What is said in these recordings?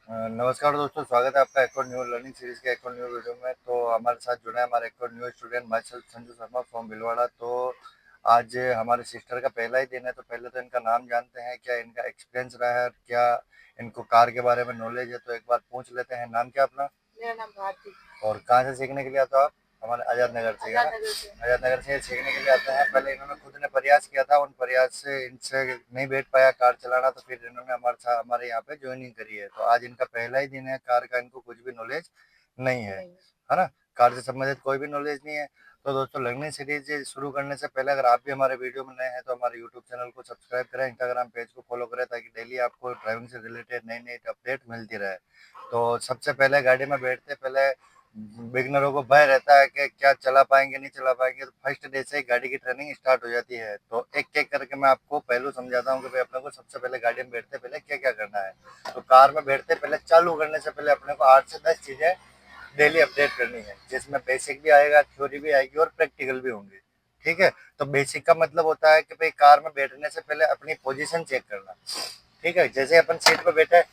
नमस्कार दोस्तों, स्वागत है आपका एक और न्यू लर्निंग सीरीज के एक और न्यू वीडियो में। तो हमारे साथ जुड़े हैं हमारे एक और new student my self Sanju Sharma from Bhilwara. तो आज हमारे सिस्टर का पहला ही दिन है, तो पहले तो इनका नाम जानते हैं, क्या इनका एक्सपीरियंस रहा है, क्या इनको कार के बारे में नॉलेज है। तो एक बार पूछ लेते हैं, नाम क्या अपना? मेरा नाम भारती। और कहाँ से सीखने के लिए आते हो आप? हमारे आज़ाद नगर से, है ना? आजाद नगर से। आज़ाद नगर से सीखने के लिए आते हैं। पहले इन्होंने खुद ने प्रयास किया था, उन प्रयास से इनसे नहीं बैठ पाया कार चलाना, तो फिर इन्होंने हमारे यहाँ पे ज्वाइनिंग करी है। तो आज इनका पहला ही दिन है कार का, इनको कुछ भी नॉलेज नहीं है ना? कार से संबंधित कोई भी नॉलेज नहीं है। तो दोस्तों, लर्निंग सीरीज शुरू करने से पहले अगर आप भी हमारे वीडियो में नए हैं तो हमारे यूट्यूब चैनल को सब्सक्राइब करें, इंस्टाग्राम पेज को फॉलो करें, ताकि डेली आपको ड्राइविंग से रिलेटेड नई नई अपडेट मिलती रहे। तो सबसे पहले गाड़ी में बैठते पहले बिगनरों को भय रहता है कि क्या चला पाएंगे नहीं चला पाएंगे। तो फर्स्ट डे से गाड़ी की ट्रेनिंग स्टार्ट हो जाती है। तो एक एक करके मैं आपको पहलू समझाता हूँ कि भाई अपने को सबसे पहले गाड़ी में बैठते पहले क्या क्या करना है। तो कार में बैठते पहले, चालू करने से पहले अपने को 8 से 10 चीजें डेली अपडेट करनी है, जिसमें बेसिक भी आएगा, थ्योरी भी आएगी और प्रैक्टिकल भी होंगे। ठीक है? तो बेसिक का मतलब होता है कि भाई कार में बैठने से पहले अपनी पोजीशन चेक करना। ठीक है? जैसे अपन सीट पर बैठे,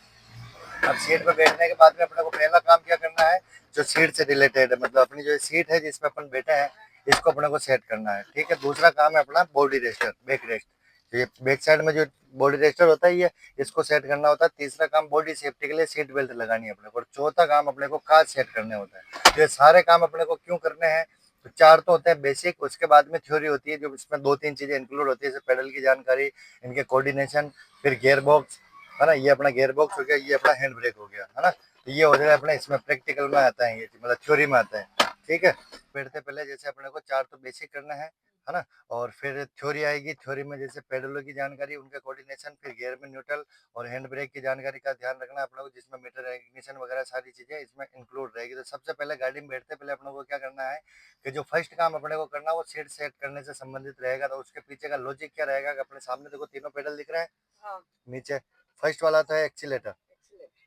अब सीट पर बैठने के बाद में अपने को पहला काम क्या करना है, जो सीट से रिलेटेड है, मतलब अपनी जो सीट है जिसमें अपन बैठे हैं, इसको अपने को सेट करना है। ठीक है? दूसरा काम है अपना बॉडी रेस्टर, बैक रेस्ट। तो ये बैक साइड में जो बॉडी रेस्टर होता है, ये इसको सेट करना होता है। तीसरा काम बॉडी सेफ्टी के लिए सीट बेल्ट लगानी है अपने को। और चौथा काम अपने को कांच सेट करने होता है। तो ये सारे काम अपने को क्यों करने हैं? तो चार तो होते हैं बेसिक, उसके बाद में थ्योरी होती है, जो इसमें दो तीन चीजें इंक्लूड होती है, जैसे पेडल की जानकारी, इनके कोऑर्डिनेशन, फिर गियर बॉक्स, है ना? ये अपना गियर बॉक्स हो गया, ये अपना हैंड ब्रेक हो गया, है ना? तो ये हो जाएगा अपना, इसमें प्रैक्टिकल में आता है, ये मतलब थ्योरी में आता है। ठीक है? बैठते पहले जैसे अपने को चार तो बेसिक करना है ना? और फिर थ्योरी आएगी। थ्योरी में जैसे पेडलों की जानकारी, उनका कोऑर्डिनेशन, फिर गियर में न्यूट्रल और हैंड ब्रेक की जानकारी का ध्यान रखना अपने को, जिसमें मीटर इग्निशन वगैरह सारी चीजें इसमें इंक्लूड रहेगी। तो सबसे पहले गाड़ी में बैठते पहले अपने को क्या करना है, कि जो फर्स्ट काम अपने को करना है वो सीट सेट करने से संबंधित रहेगा। तो उसके पीछे का लॉजिक क्या रहेगा कि अपने सामने देखो तीनों पेडल दिख रहे हैं। हाँ। नीचे फर्स्ट वाला तो है एक्सीलेटर,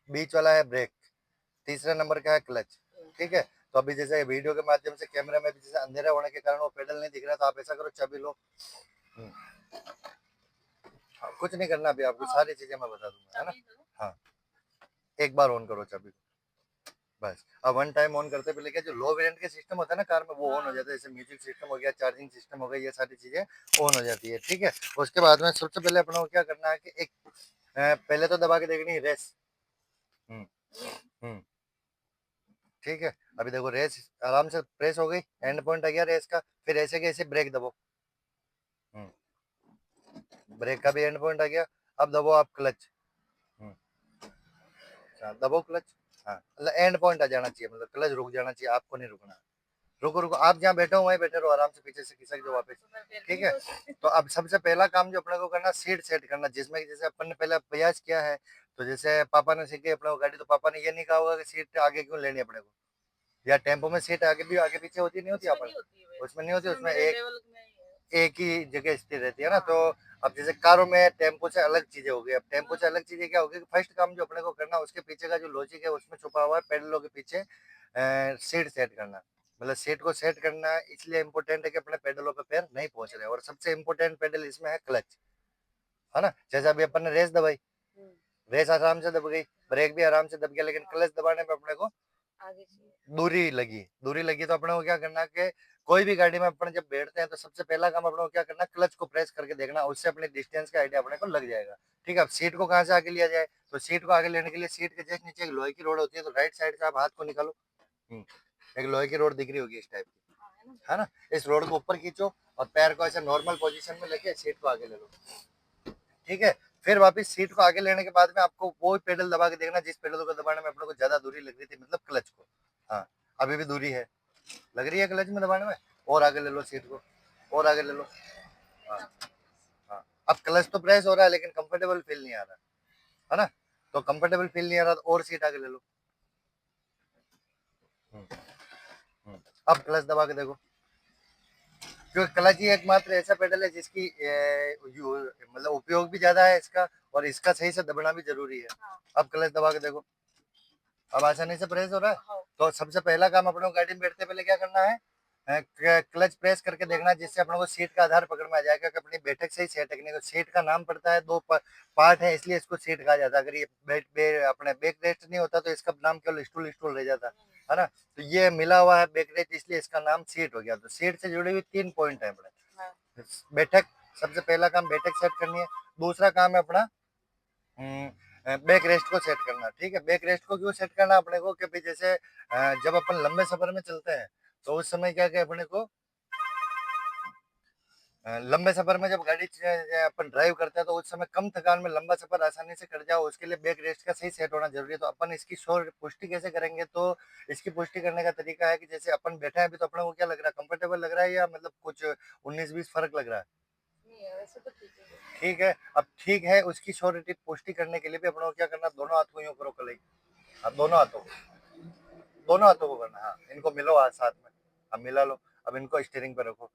बीच वाला है ब्रेक, तीसरे नंबर का है क्लच। ठीक है? तो अभी जैसे वीडियो के माध्यम से कैमरा में भी जैसे अंधेरा होने के कारण वो पेडल नहीं दिख रहा, तो आप ऐसा करो, चाबी लो। हम्म, हाँ, कुछ नहीं करना अभी, आपको सारी चीजें मैं बता दूंगा, है ना? हाँ, एक बार ऑन करो चाबी को, बस। अब वन टाइम ऑन करते पहले क्या, जो लो वेरिएंट के सिस्टम होता है ना कार में, वो ऑन हो जाता है। जैसे म्यूजिक सिस्टम हो गया, चार्जिंग सिस्टम हो गया, ये सारी चीजें ऑन हो जाती है। ठीक है? उसके बाद में सबसे पहले अपना को क्या करना है कि एक पहले तो दबा के देखनी है रेस। हम्म हम्म ठीक है? अभी देखो रेस आराम से प्रेस हो गई, एंड पॉइंट आ गया रेस का। फिर ऐसे कैसे ब्रेक दबो, ब्रेक का भी एंड पॉइंट आ गया। अब दबो आप क्लच, दबो क्लच। हाँ, मतलब एंड पॉइंट आ जाना चाहिए, मतलब क्लच रुक जाना चाहिए, आपको नहीं रुकना। रुको रुको, आप जहाँ बैठे हो वहीं बैठे रहो, आराम से पीछे से खिसक जाओ वापस। ठीक है? तो अब सबसे पहला काम जो अपने को करना, सीट सेट करना, जिसमें कि जैसे अपन ने पहले प्रयास किया है। तो जैसे पापा ने सीखी अपने को गाड़ी, तो पापा ने ये नहीं कहा होगा कि सीट आगे क्यों लेनी है अपने को, या टेम्पो में सीट आगे भी आगे पीछे होती नहीं होती अपन, उसमें नहीं होती, उसमें एक ही जगह स्थिर रहती है ना। तो अब जैसे कारों में टेम्पो से अलग चीजें हो गई। अब टेम्पो से अलग चीजें क्या होगी, फर्स्ट काम जो अपने को करना है, उसके पीछे का जो लॉजिक है उसमें छुपा हुआ है, पेडलों के पीछे सीट सेट करना। मतलब सीट को सेट करना इसलिए इम्पोर्टेंट है कि अपने पेडलों पे पैर नहीं पहुंच रहे। और सबसे इम्पोर्टेंट पेडल इसमें है क्लच, है ना? जैसे अभी अपन ने रेस दबाई, रेस आराम से दब गई, ब्रेक भी आराम से दब गया, लेकिन क्लच दबाने में अपने को दूरी लगी। तो अपने को क्या करना कि कोई भी गाड़ी में अपन जब बैठते हैं, तो सबसे पहला काम अपने को क्या करना, क्लच को प्रेस करके देखना, उससे अपने डिस्टेंस का आइडिया अपने को लग जाएगा। ठीक है? अब सीट को कहाँ से आगे लिया जाए, तो सीट को आगे लेने के लिए सीट के जस्ट नीचे एक लोहे की रोड होती है, तो राइट साइड से आप हाथ को निकालो। एक लोहे की रोड दिख रही होगी इस टाइप की, है ना? इस रोड को ऊपर खींचो और पैर को ऐसे नॉर्मल पोजीशन में लेके सीट को आगे ले लो। ठीक है? फिर वापस सीट को आगे लेने के बाद में आपको वो पेडल दबा के देखना जिस पेडल को दबाने में अपने को ज्यादा दूरी लग रही थी, मतलब क्लच को। हाँ, अभी भी दूरी है, लग रही है क्लच में दबाने में। और आगे ले लो सीट को, और आगे ले लो। हाँ हाँ, अब क्लच तो प्रेस हो रहा है, लेकिन कंफर्टेबल फील नहीं आ रहा, है ना? तो कंफर्टेबल फील नहीं आ रहा, तो और सीट आगे ले लो। हम्म, हम्म। अब क्लच दबा के देखो, क्योंकि क्लच ही एकमात्र ऐसा पेडल है जिसकी मतलब उपयोग भी ज्यादा है इसका, और इसका सही से दबना भी जरूरी है। अब क्लच दबा के देखो, अब आसानी से प्रेस हो रहा है। तो सबसे पहला काम अपने को गाड़ी में बैठते पहले क्या करना है, क्लच प्रेस करके देखना, जिससे अपने को सीट का आधार पकड़ में आ जाएगा कि अपनी बैठक सही सेट है कि नहीं। तो सीट का नाम पड़ता है, दो पार्ट है, इसलिए इसको सीट कहा जाता है। अगर ये अपने बैक रेस्ट नहीं होता तो इसका नाम केवल स्टूल स्टूल रह जाता है ना। तो ये मिला हुआ है बैक रेस्ट, इसलिए इसका नाम सीट हो गया। तो सीट से जुड़ी हुई 3 पॉइंट है अपने। बैठक, सबसे पहला काम बैठक सेट करनी है। दूसरा काम है अपना बैक रेस्ट को सेट करना। ठीक है, बैक रेस्ट को क्यों सेट करना अपने को कि भाई जैसे जब अपन लंबे सफर में चलते हैं तो उस समय क्या क्या अपने को लंबे सफर में जब गाड़ी अपन ड्राइव करते हैं तो उस समय कम थकान में लंबा सफर आसानी से कट जाओ, उसके लिए बैक रेस्ट का सही सेट होना जरूरी है। तो अपन इसकी शोर पुष्टि कैसे करेंगे? तो इसकी पुष्टि करने का तरीका है कि जैसे अपन बैठे हैं अभी, तो अपने को क्या लग रहा है, कंफर्टेबल लग रहा है या मतलब कुछ 19-20 फर्क लग रहा है? नहीं है, वैसे तो ठीक है। अब ठीक है, उसकी श्योरिटी पुष्टि करने के लिए भी अपने को क्या करना, दोनों हाथ को यूं करो कलाई। अब दोनों हाथों को करना। हाँ, इनको मिलो हाथ साथ में। अब मिला लो। अब इनको स्टीयरिंग पे रखो,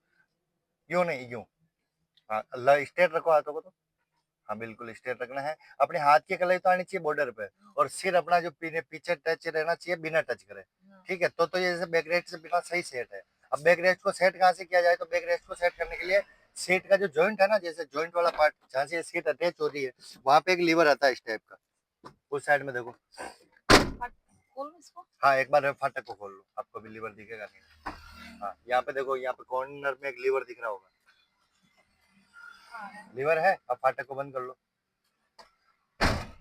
यूं नहीं, यूं। हाँ, अल्लाह स्ट्रेट रखो हाथों को। तो हाँ, बिल्कुल स्ट्रेट रखना है। अपने हाथ की कलाई तो आनी चाहिए बॉर्डर पे, और सिर अपना जो पीछे टच रहना चाहिए, बिना टच करे। ठीक है, तो ये जैसे बैक रेस्ट से बिना सही सेट है। अब बैक रेस्ट को सेट कहाँ से किया जाए? तो बैक रेस्ट को सेट करने के लिए सीट का जो जॉइंट है ना, जैसे जॉइंट वाला पार्ट जहाँ से सीट अटैच हो रही है, वहां पे एक लीवर आता है इस टाइप का। उस साइड में देखो। खोल इसको। हाँ, एक बार फाटक को खोल लो, आपको भी लीवर दिखेगा नहीं। हाँ, यहाँ पे देखो, यहाँ पे कॉर्नर में एक लीवर दिख रहा होगा। लीवर है। अब फाटक को बंद कर लो।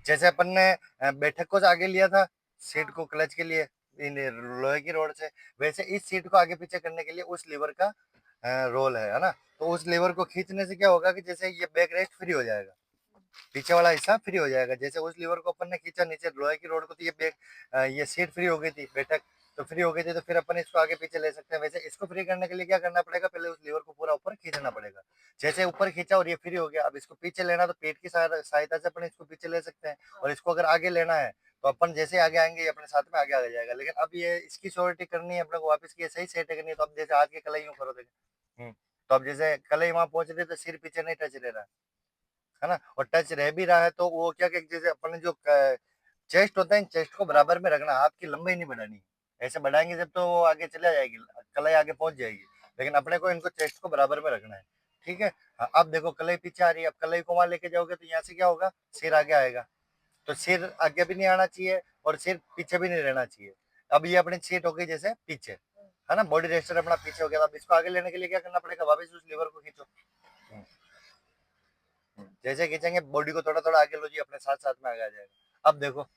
जैसे अपन ने बैठक को आगे लिया था सीट को क्लच के लिए इन लोहे की रोड से, वैसे इस सीट को आगे पीछे करने के लिए उस लीवर का रोल है ना। तो उस लीवर को खींचने से क्या होगा कि जैसे ये बैक रेस्ट फ्री हो जाएगा, पीछे वाला हिस्सा फ्री हो जाएगा। जैसे उस लीवर को अपन ने खींचा नीचे लोहे की रोड को, तो ये सीट फ्री हो गई थी, बैठक तो फ्री हो गई थी। तो फिर अपन इसको आगे पीछे ले सकते हैं। वैसे इसको फ्री करने के लिए क्या करना पड़ेगा, पहले उस लीवर को पूरा ऊपर खींचना पड़ेगा। जैसे ऊपर खींचा और ये फ्री हो गया, अब इसको पीछे लेना, तो पेट की सहायता से अपन इसको पीछे ले सकते हैं। और इसको अगर आगे लेना है तो अपन जैसे आगे आएंगे ये अपने साथ में आगे आ जाएगा। लेकिन अब ये इसकी श्योरिटी करनी है अपने को वापस की सही सेट करनी है। तो अब जैसे हाथ की कलाई यूं करो, देखें। तो अब जैसे कलाई वहां पहुंच रही है तो सिर पीछे नहीं टच रह रहा है ना। और टच रह भी रहा है तो वो क्या कि जैसे अपन जो चेस्ट होता है, चेस्ट को बराबर में रखना, हाथ की लंबाई नहीं बढ़ानी। ऐसे बढ़ाएंगे जब तो वो आगे चला जाएगी, कलाई आगे पहुंच जाएगी। लेकिन अपने को इनको चेस्ट को बराबर में रखना है। ठीक है। हाँ, अब देखो कलाई पीछे आ रही है, अब कलाई को वहां लेके जाओगे तो यहाँ से क्या होगा, सिर आगे आएगा। तो सिर आगे भी नहीं आना चाहिए और सिर पीछे भी नहीं रहना चाहिए। अब ये अपनी सीट हो गई जैसे पीछे, है ना, बॉडी रेस्टर अपना पीछे हो गया। अब इसको आगे लेने के लिए क्या करना पड़ेगा, वापस उस लीवर को खींचो। जैसे खींचेंगे बॉडी को थोड़ा थोड़ा आगे लो जी, अपने साथ साथ में आगे आ जाएगा। अब देखो,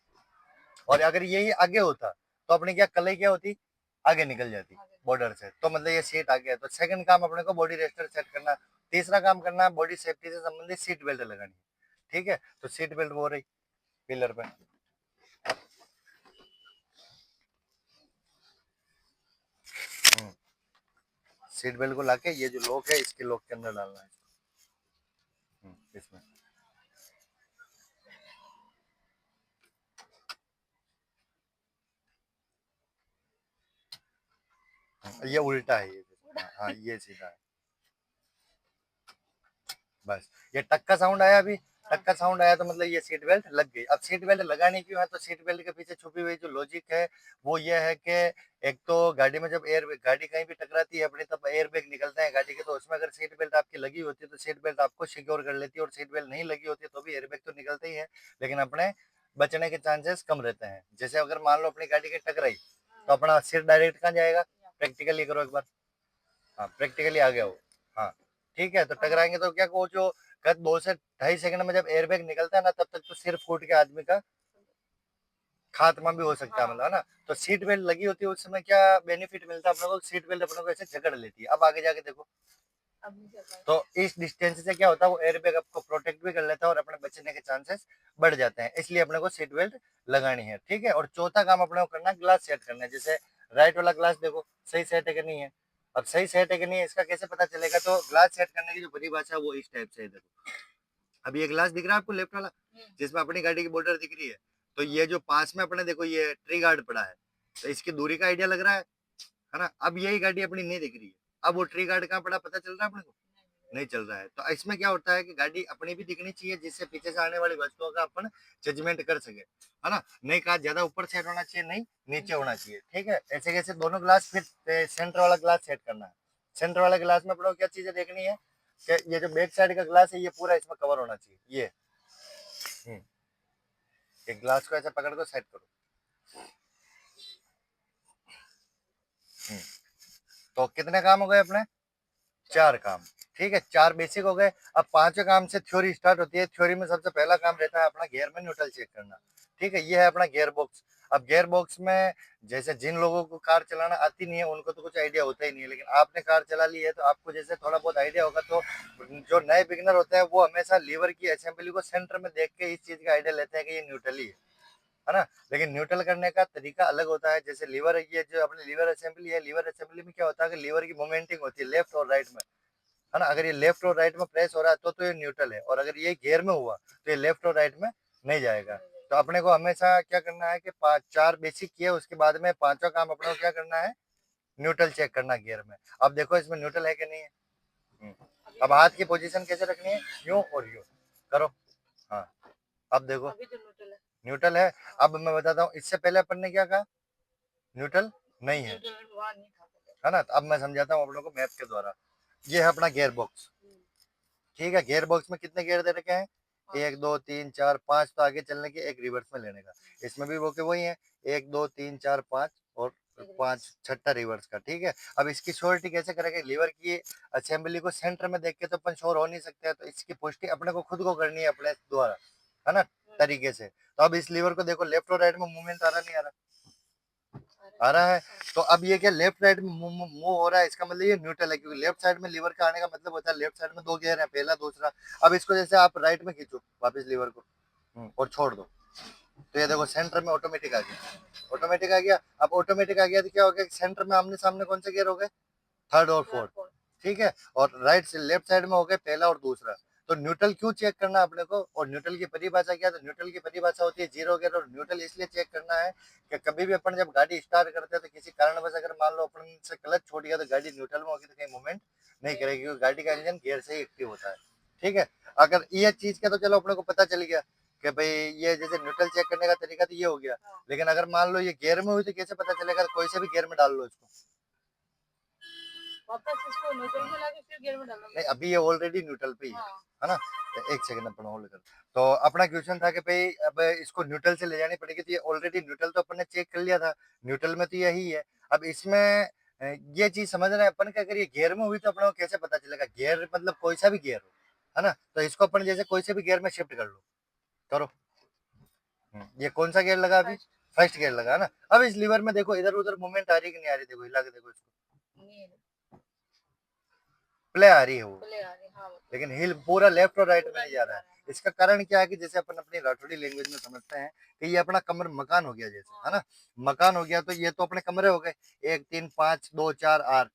और अगर यही आगे होता तो अपनी क्या कलाई क्या होती, आगे निकल जाती बॉर्डर से। तो मतलब ये सीट आ गया। तो सेकंड काम अपने को बॉडी रेस्टर सेट करना। तीसरा काम करना है बॉडी सेफ्टी से संबंधित सीट बेल्ट लगानी। ठीक है, तो सीट बेल्ट वो रही पिलर पे। सीट बेल्ट को लाके ये जो लॉक है इसके लॉक के अंदर डालना है इसमें। ये उल्टा है ये। हाँ, ये सीधा है। बस, ये टक का साउंड आया अभी, टक का साउंड आया तो मतलब ये सीट बेल्ट लग गई। अब सीट बेल्ट लगाने क्यों है, तो सीट बेल्ट के पीछे छुपी हुई जो लॉजिक है वो ये है कि एक तो गाड़ी में जब गाड़ी कहीं भी टकराती है अपनी, तब एयर बैग निकलते हैं गाड़ी के। तो उसमें अगर सीट बेल्ट आपकी लगी होती है तो सीट बेल्ट आपको सिक्योर कर लेती है, और सीट बेल्ट नहीं लगी होती है तो भी एयर बैग तो निकलते ही है, लेकिन अपने बचने के चांसेस कम रहते हैं। जैसे अगर मान लो अपनी गाड़ी की टकराई तो अपना सिर डायरेक्ट कहाँ जाएगा, प्रैक्टिकली करो एक बार। हाँ, प्रैक्टिकली आ गया वो। हाँ, ठीक है, तो टकराएंगे तो क्या वो जो 2 से 2.5 सेकंड में जब एयरबैग निकलता है ना, तब तक तो सिर फूट के आदमी का खात्मा भी हो सकता है, मतलब, है ना। तो सीट बेल्ट लगी होती है उस समय क्या बेनिफिट मिलता है अपने को, सीट बेल्ट अपने को ऐसे जकड़ लेती है। अब आगे जाके देखो, तो इस डिस्टेंस से क्या होता है, वो एयरबैग आपको प्रोटेक्ट भी कर लेता है और अपने बचने के चांसेस बढ़ जाते हैं। इसलिए अपने को सीट बेल्ट लगानी है। ठीक है, और चौथा काम अपने को करना है ग्लास सेट करना है। जैसे राइट वाला ग्लास देखो सही सेट है कि नहीं है। अब सही सेट है कि नहीं है इसका कैसे पता चलेगा, तो ग्लास सेट करने की जो परिभाषा है वो इस टाइप से है, देखो। अब ये ग्लास दिख रहा है आपको लेफ्ट वाला, जिसमें अपनी गाड़ी की बॉर्डर दिख रही है। तो ये जो पास में अपने देखो ये ट्री गार्ड पड़ा है, तो इसकी दूरी का आइडिया लग रहा है ना। अब यही गाड़ी अपनी नहीं दिख रही है, अब वो ट्री गार्ड कहाँ पड़ा पता चल रहा है अपने को। नहीं चल रहा है। तो इसमें क्या होता है कि गाड़ी अपनी भी दिखनी चाहिए जिससे पीछे से आने वाली वस्तुओं का अपन जजमेंट कर सके, है ना। नहीं कहा ज्यादा ऊपर सेट होना चाहिए, नहीं नीचे होना चाहिए, ठीक है। ऐसे कैसे दोनों ग्लास फिर सेंटर वाला ग्लास सेट करना है। सेंटर वाले ग्लास में अपने को क्या चीजें देखनी है कि ये जो बैक साइड का ग्लास है ये पूरा इसमें कवर होना चाहिए। ये एक ग्लास को ऐसे पकड़ कर सेट करो। हम्म, तो कितने काम हो गए अपने? 4 काम, ठीक है। 4 बेसिक हो गए। अब 5वें काम से थ्योरी स्टार्ट होती है। थ्योरी में सबसे पहला काम रहता है अपना गियर में न्यूट्रल चेक करना, ठीक है। ये है अपना गियर बॉक्स। अब गियर बॉक्स में जैसे जिन लोगों को कार चलाना आती नहीं है उनको तो कुछ आइडिया होता ही नहीं है, लेकिन आपने कार चला ली है तो आपको जैसे थोड़ा बहुत आइडिया होगा। तो जो नए बिगिनर होते हैं वो हमेशा लीवर की असेंबली को सेंटर में देख के इस चीज का आइडिया लेते हैं कि ये न्यूट्रल ही है ना। लेकिन न्यूट्रल करने का तरीका अलग होता है। जैसे लीवर, ये जो अपनी लीवर असेंबली है, लीवर असेंबली में क्या होता है कि लीवर की मोमेंटिंग होती है लेफ्ट और राइट में, है ना। अगर ये लेफ्ट और राइट में प्रेस हो रहा है तो ये न्यूट्रल है, और अगर ये गियर में हुआ तो ये लेफ्ट और राइट में नहीं जाएगा। तो अपने को हमेशा क्या करना है कि 4 बेसिक किए, उसके बाद में 5वां काम अपने को क्या करना है, न्यूट्रल चेक करना गियर में। अब देखो इसमें न्यूट्रल है कि नहीं है। अब हाथ की पोजीशन कैसे रखनी है, यूं और यूं करो। हाँ, अब देखो न्यूट्रल है। अब मैं बताता हूँ, इससे पहले अपन ने क्या कहा, न्यूट्रल नहीं है, है ना। तो अब मैं समझाता हूँ आप लोगों को मैप के द्वारा। ये है अपना गियर बॉक्स, ठीक है। गियर बॉक्स में कितने गियर दे रखे हैं, 1 2 3 4 5, तो आगे चलने के, एक रिवर्स में लेने का। इसमें भी वो के वही है, 1 2 3 4 5 और 5 छठा रिवर्स का, ठीक है। अब इसकी श्योरिटी कैसे करेंगे, लीवर की असेंबली को सेंटर में देख के तो अपन श्योर हो नहीं सकते हैं, तो इसकी पुष्टि अपने को खुद को करनी है अपने द्वारा, है ना, तरीके से। तो अब इस लीवर को देखो, लेफ्ट और राइट में मूवमेंट आ रहा नहीं आ रहा, आ रहा है। तो अब ये क्या लेफ्ट राइट में मूव हो रहा है, इसका मतलब ये न्यूट्रल है, क्योंकि लेफ्ट साइड में लीवर का आने का मतलब होता है लेफ्ट साइड में 2 गियर है, पहला दूसरा। अब इसको जैसे आप राइट में खींचो वापस लीवर को, और छोड़ दो, तो ये देखो सेंटर में ऑटोमेटिक आ गया, ऑटोमेटिक आ गया। अब ऑटोमेटिक आ गया तो क्या हो गया, सेंटर में आमने सामने कौन से गियर हो गए, थर्ड और फोर्थ, ठीक है। और राइट से लेफ्ट साइड में हो गए पहला और दूसरा। तो न्यूट्रल क्यों चेक करना है अपने को, और न्यूट्रल की परिभाषा क्या है, तो न्यूट्रल की परिभाषा होती है जीरो गियर। और न्यूट्रल इसलिए चेक करना है कि कभी भी अपन जब गाड़ी स्टार्ट करते हैं तो किसी कारणवश अगर मान लो अपन से क्लच छूट गया तो गाड़ी न्यूट्रल में होगी तो कहीं मूवमेंट नहीं करेगी, क्योंकि गाड़ी का इंजन गियर से ही एक्टिव होता है, ठीक है। अगर ये चीज का तो चलो अपने को पता चल गया कि भाई ये जैसे न्यूट्रल चेक करने का तरीका तो ये हो गया। लेकिन अगर मान लो ये गियर में हुई तो कैसे पता चलेगा, कोई से भी गियर में डाल लो इसको, वापस इसको न्यूट्रल में लाके फिर गियर में डालना। नहीं, अभी ये ऑलरेडी न्यूट्रल पे ही है ना। एक सेकंड अपन होल्ड कर। तो अपना क्वेश्चन था कि भाई अब इसको न्यूट्रल से ले जानी पड़ेगी, तो ये ऑलरेडी न्यूट्रल तो अपन ने चेक कर लिया था, न्यूट्रल में तो यही है। अब इसमें ये चीज समझ रहे हैं अपन कि अगर ये गियर में हुई तो अपने को कैसे पता चलेगा, गियर मतलब कोई सा भी गियर हो, है ना। तो इसको अपन जैसे कोई से भी गियर में शिफ्ट कर लो, करो। ये कौन सा गियर लगा अभी, फर्स्ट गियर लगा, है ना। अब इस लीवर में देखो इधर उधर मूवमेंट आ रही है कि नहीं आ रही, देखो हिला के देखो इसको, प्ले आ रही है वो, लेकिन हिल पूरा लेफ्ट और राइट में नहीं जा रहा है। इसका कारण क्या है कि जैसे अपन अपनी राठौड़ी लैंग्वेज में समझते हैं कि ये अपना कमर मकान हो गया, जैसे, है ना, मकान हो गया। तो ये तो अपने कमरे हो गए, 1 3 5 2 4 8,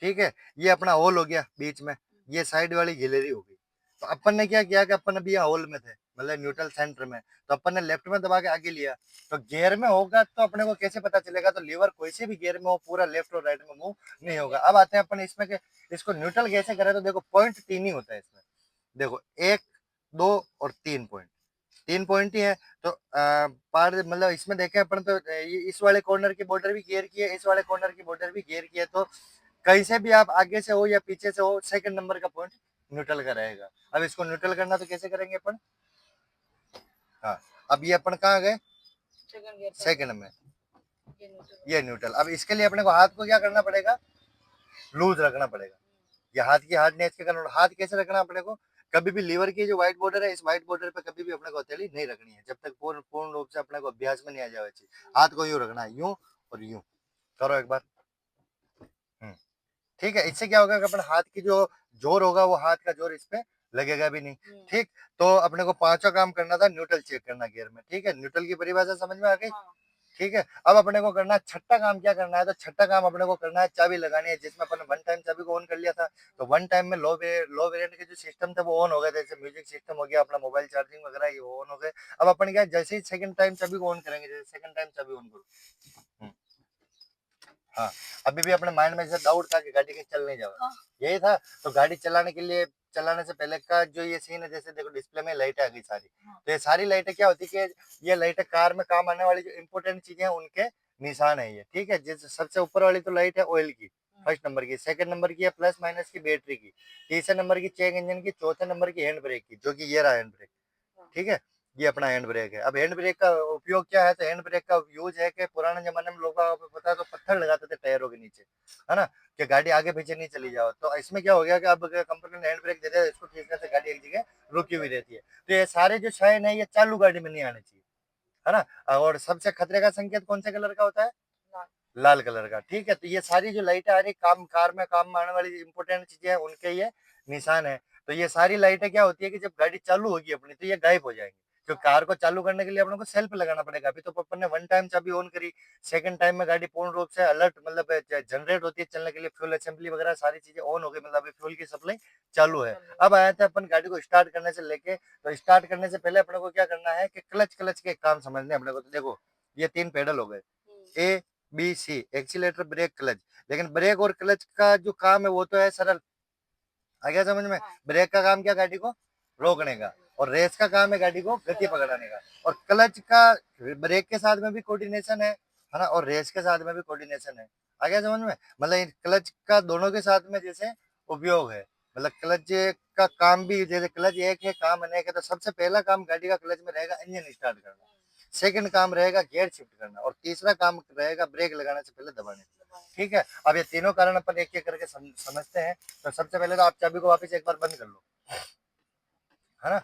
ठीक है। ये अपना हॉल हो गया बीच में, ये साइड वाली गैलरी हो गई। तो अपन ने क्या किया कि अपन अभी यहाँ हॉल में थे, मतलब न्यूट्रल सेंटर में, तो अपन ने लेफ्ट में दबा के आगे लिया। तो गियर में होगा तो अपने को कैसे पता चलेगा, तो लीवर कोई से भी गियर में हो पूरा लेफ्ट और राइट में मूव नहीं होगा। अब आते हैं अपन इसमें के इसको न्यूट्रल कैसे करें, तो देखो पॉइंट 3 ही होता है इसमें, देखो 1 2 और 3 पॉइंट, 3 पॉइंट ही है। तो पार मतलब इसमें देखें अपन तो इस वाले कॉर्नर की बॉर्डर भी गियर की है, इस वाले कॉर्नर की बॉर्डर भी गियर की है। तो कहीं से भी आप आगे से हो या पीछे से हो, सेकंड नंबर का पॉइंट न्यूट्रल का रहेगा। अब इसको न्यूट्रल करना तो कैसे करेंगे अपन, हाँ, अब ये अपन कहाँ गए, सेकंड में, ये न्यूट्रल। अब इसके लिए अपने को हाथ को क्या करना पड़ेगा, लूज रखना पड़ेगा। ये हाथ की हार्डनेस के कारण, हाथ कैसे रखना अपने को, कभी भी लीवर की जो व्हाइट बॉर्डर है, इस व्हाइट बॉर्डर पे कभी भी अपने को हथेली नहीं रखनी है, जब तक पूर्ण पूर्ण रूप से अपने को अभ्यास में नहीं आ जाए। हाथ को यूं रखना है, यूं और यूं, करो एक बार। ठीक है। इससे क्या होगा कि अपने हाथ की जो जोर होगा वो हाथ का जोर इस पे लगेगा भी नहीं, ठीक। तो अपने को 5वां काम करना था, न्यूट्रल चेक करना गियर में, ठीक है। न्यूट्रल की परिभाषा समझ में आ गई, ठीक है। अब अपने को करना है छठा काम, क्या करना है, तो छठा काम अपने को करना है चाबी लगानी है, जिसमें अपन वन टाइम चाबी को ऑन कर लिया था। तो वन टाइम में लो वेरिएंट के जो सिस्टम थे वो ऑन हो गए, जैसे म्यूजिक सिस्टम हो गया, अपना मोबाइल चार्जिंग वगैरह ये ऑन हो गए। अब अपन क्या, जैसे ही सेकंड टाइम चाबी को ऑन करेंगे, जैसे सेकंड टाइम चाबी ऑन करो, हाँ, अभी भी अपने माइंड में ऐसा डाउट था कि गाड़ी कहीं चल नहीं जाएगा, यही था। तो गाड़ी चलाने के लिए, चलाने से पहले का जो ये सीन है, जैसे देखो डिस्प्ले में लाइटें आ गई सारी, तो ये सारी लाइटें क्या होती है कि ये लाइटें कार में काम आने वाली जो इंपॉर्टेंट चीजें हैं उनके निशान है ये, ठीक है। जैसे सबसे ऊपर वाली तो लाइट है ऑयल की, फर्स्ट नंबर की, सेकंड नंबर की है प्लस माइनस की बैटरी की, तीसरे नंबर की चेक इंजन की, चौथे नंबर की हैंड ब्रेक की, जो कि ये रहा हैंड ब्रेक, ठीक है। ये अपना हैंड ब्रेक है। अब हैंड ब्रेक का उपयोग क्या है, तो हैंड ब्रेक का यूज है कि पुराने जमाने में लोगों को पता है तो पत्थर लगाते थे टायरों के नीचे, है ना, कि गाड़ी आगे पीछे नहीं चली जाओ। तो इसमें क्या हो गया कि अब कंपनी ने हैंड ब्रेक दे दिया, इसको खींचने से गाड़ी एक जगह रुकी हुई रहती है। तो ये सारे जो साइन है ये चालू गाड़ी में नहीं आने चाहिए, है ना। और सबसे खतरे का संकेत कौन से कलर का होता है, लाल कलर का, ठीक है। तो ये सारी जो लाइटें आ रही काम, कार में काम में आने वाली इंपोर्टेंट चीजें हैं उनके ये निशान है। तो ये सारी लाइटें क्या होती है कि जब गाड़ी चालू होगी अपनी तो ये गायब हो जाएंगी। तो कार को चालू करने के लिए अपने को सेल्फ लगाना पड़ेगा। अभी तो अपन ने वन टाइम चाबी ऑन करी, सेकंड टाइम में गाड़ी पूर्ण रूप से अलर्ट मतलब जनरेट होती है चलने के लिए, फ्यूल असेंबली वगैरह सारी चीजें ऑन हो गई, मतलब अभी फ्यूल की सप्लाई चालू है। अब आया था अपन गाड़ी को स्टार्ट करने से लेके, तो स्टार्ट करने से पहले अपने को क्या करना है कि क्लच क्लच के काम समझने हैं अपने को। तो देखो ये 3 पेडल हो गए, A B C, accelerator brake clutch. लेकिन ब्रेक और क्लच का जो काम है वो तो है सरल, आ गया समझ में। ब्रेक का काम क्या, गाड़ी को रोकने का, और रेस का काम है गाड़ी को गति पकड़ाने का। और क्लच का ब्रेक के साथ में भी कोऑर्डिनेशन है ना, और रेस के साथ में भी कोऑर्डिनेशन है। आ गया समझ में। मतलब क्लच का दोनों के साथ में जैसे उपयोग है, मतलब क्लच का काम भी, जैसे क्लच एक है काम अनेक है, तो सबसे पहला काम गाड़ी का क्लच में रहेगा इंजन स्टार्ट करना, सेकंड काम रहेगा गियर शिफ्ट करना, और तीसरा काम रहेगा ब्रेक लगाने से पहले दबाने, ठीक है। अब ये तीनों कारण अपन एक एक करके समझते हैं। तो सबसे पहले तो आप चाबी को वापस एक बार बंद कर लो, है ना।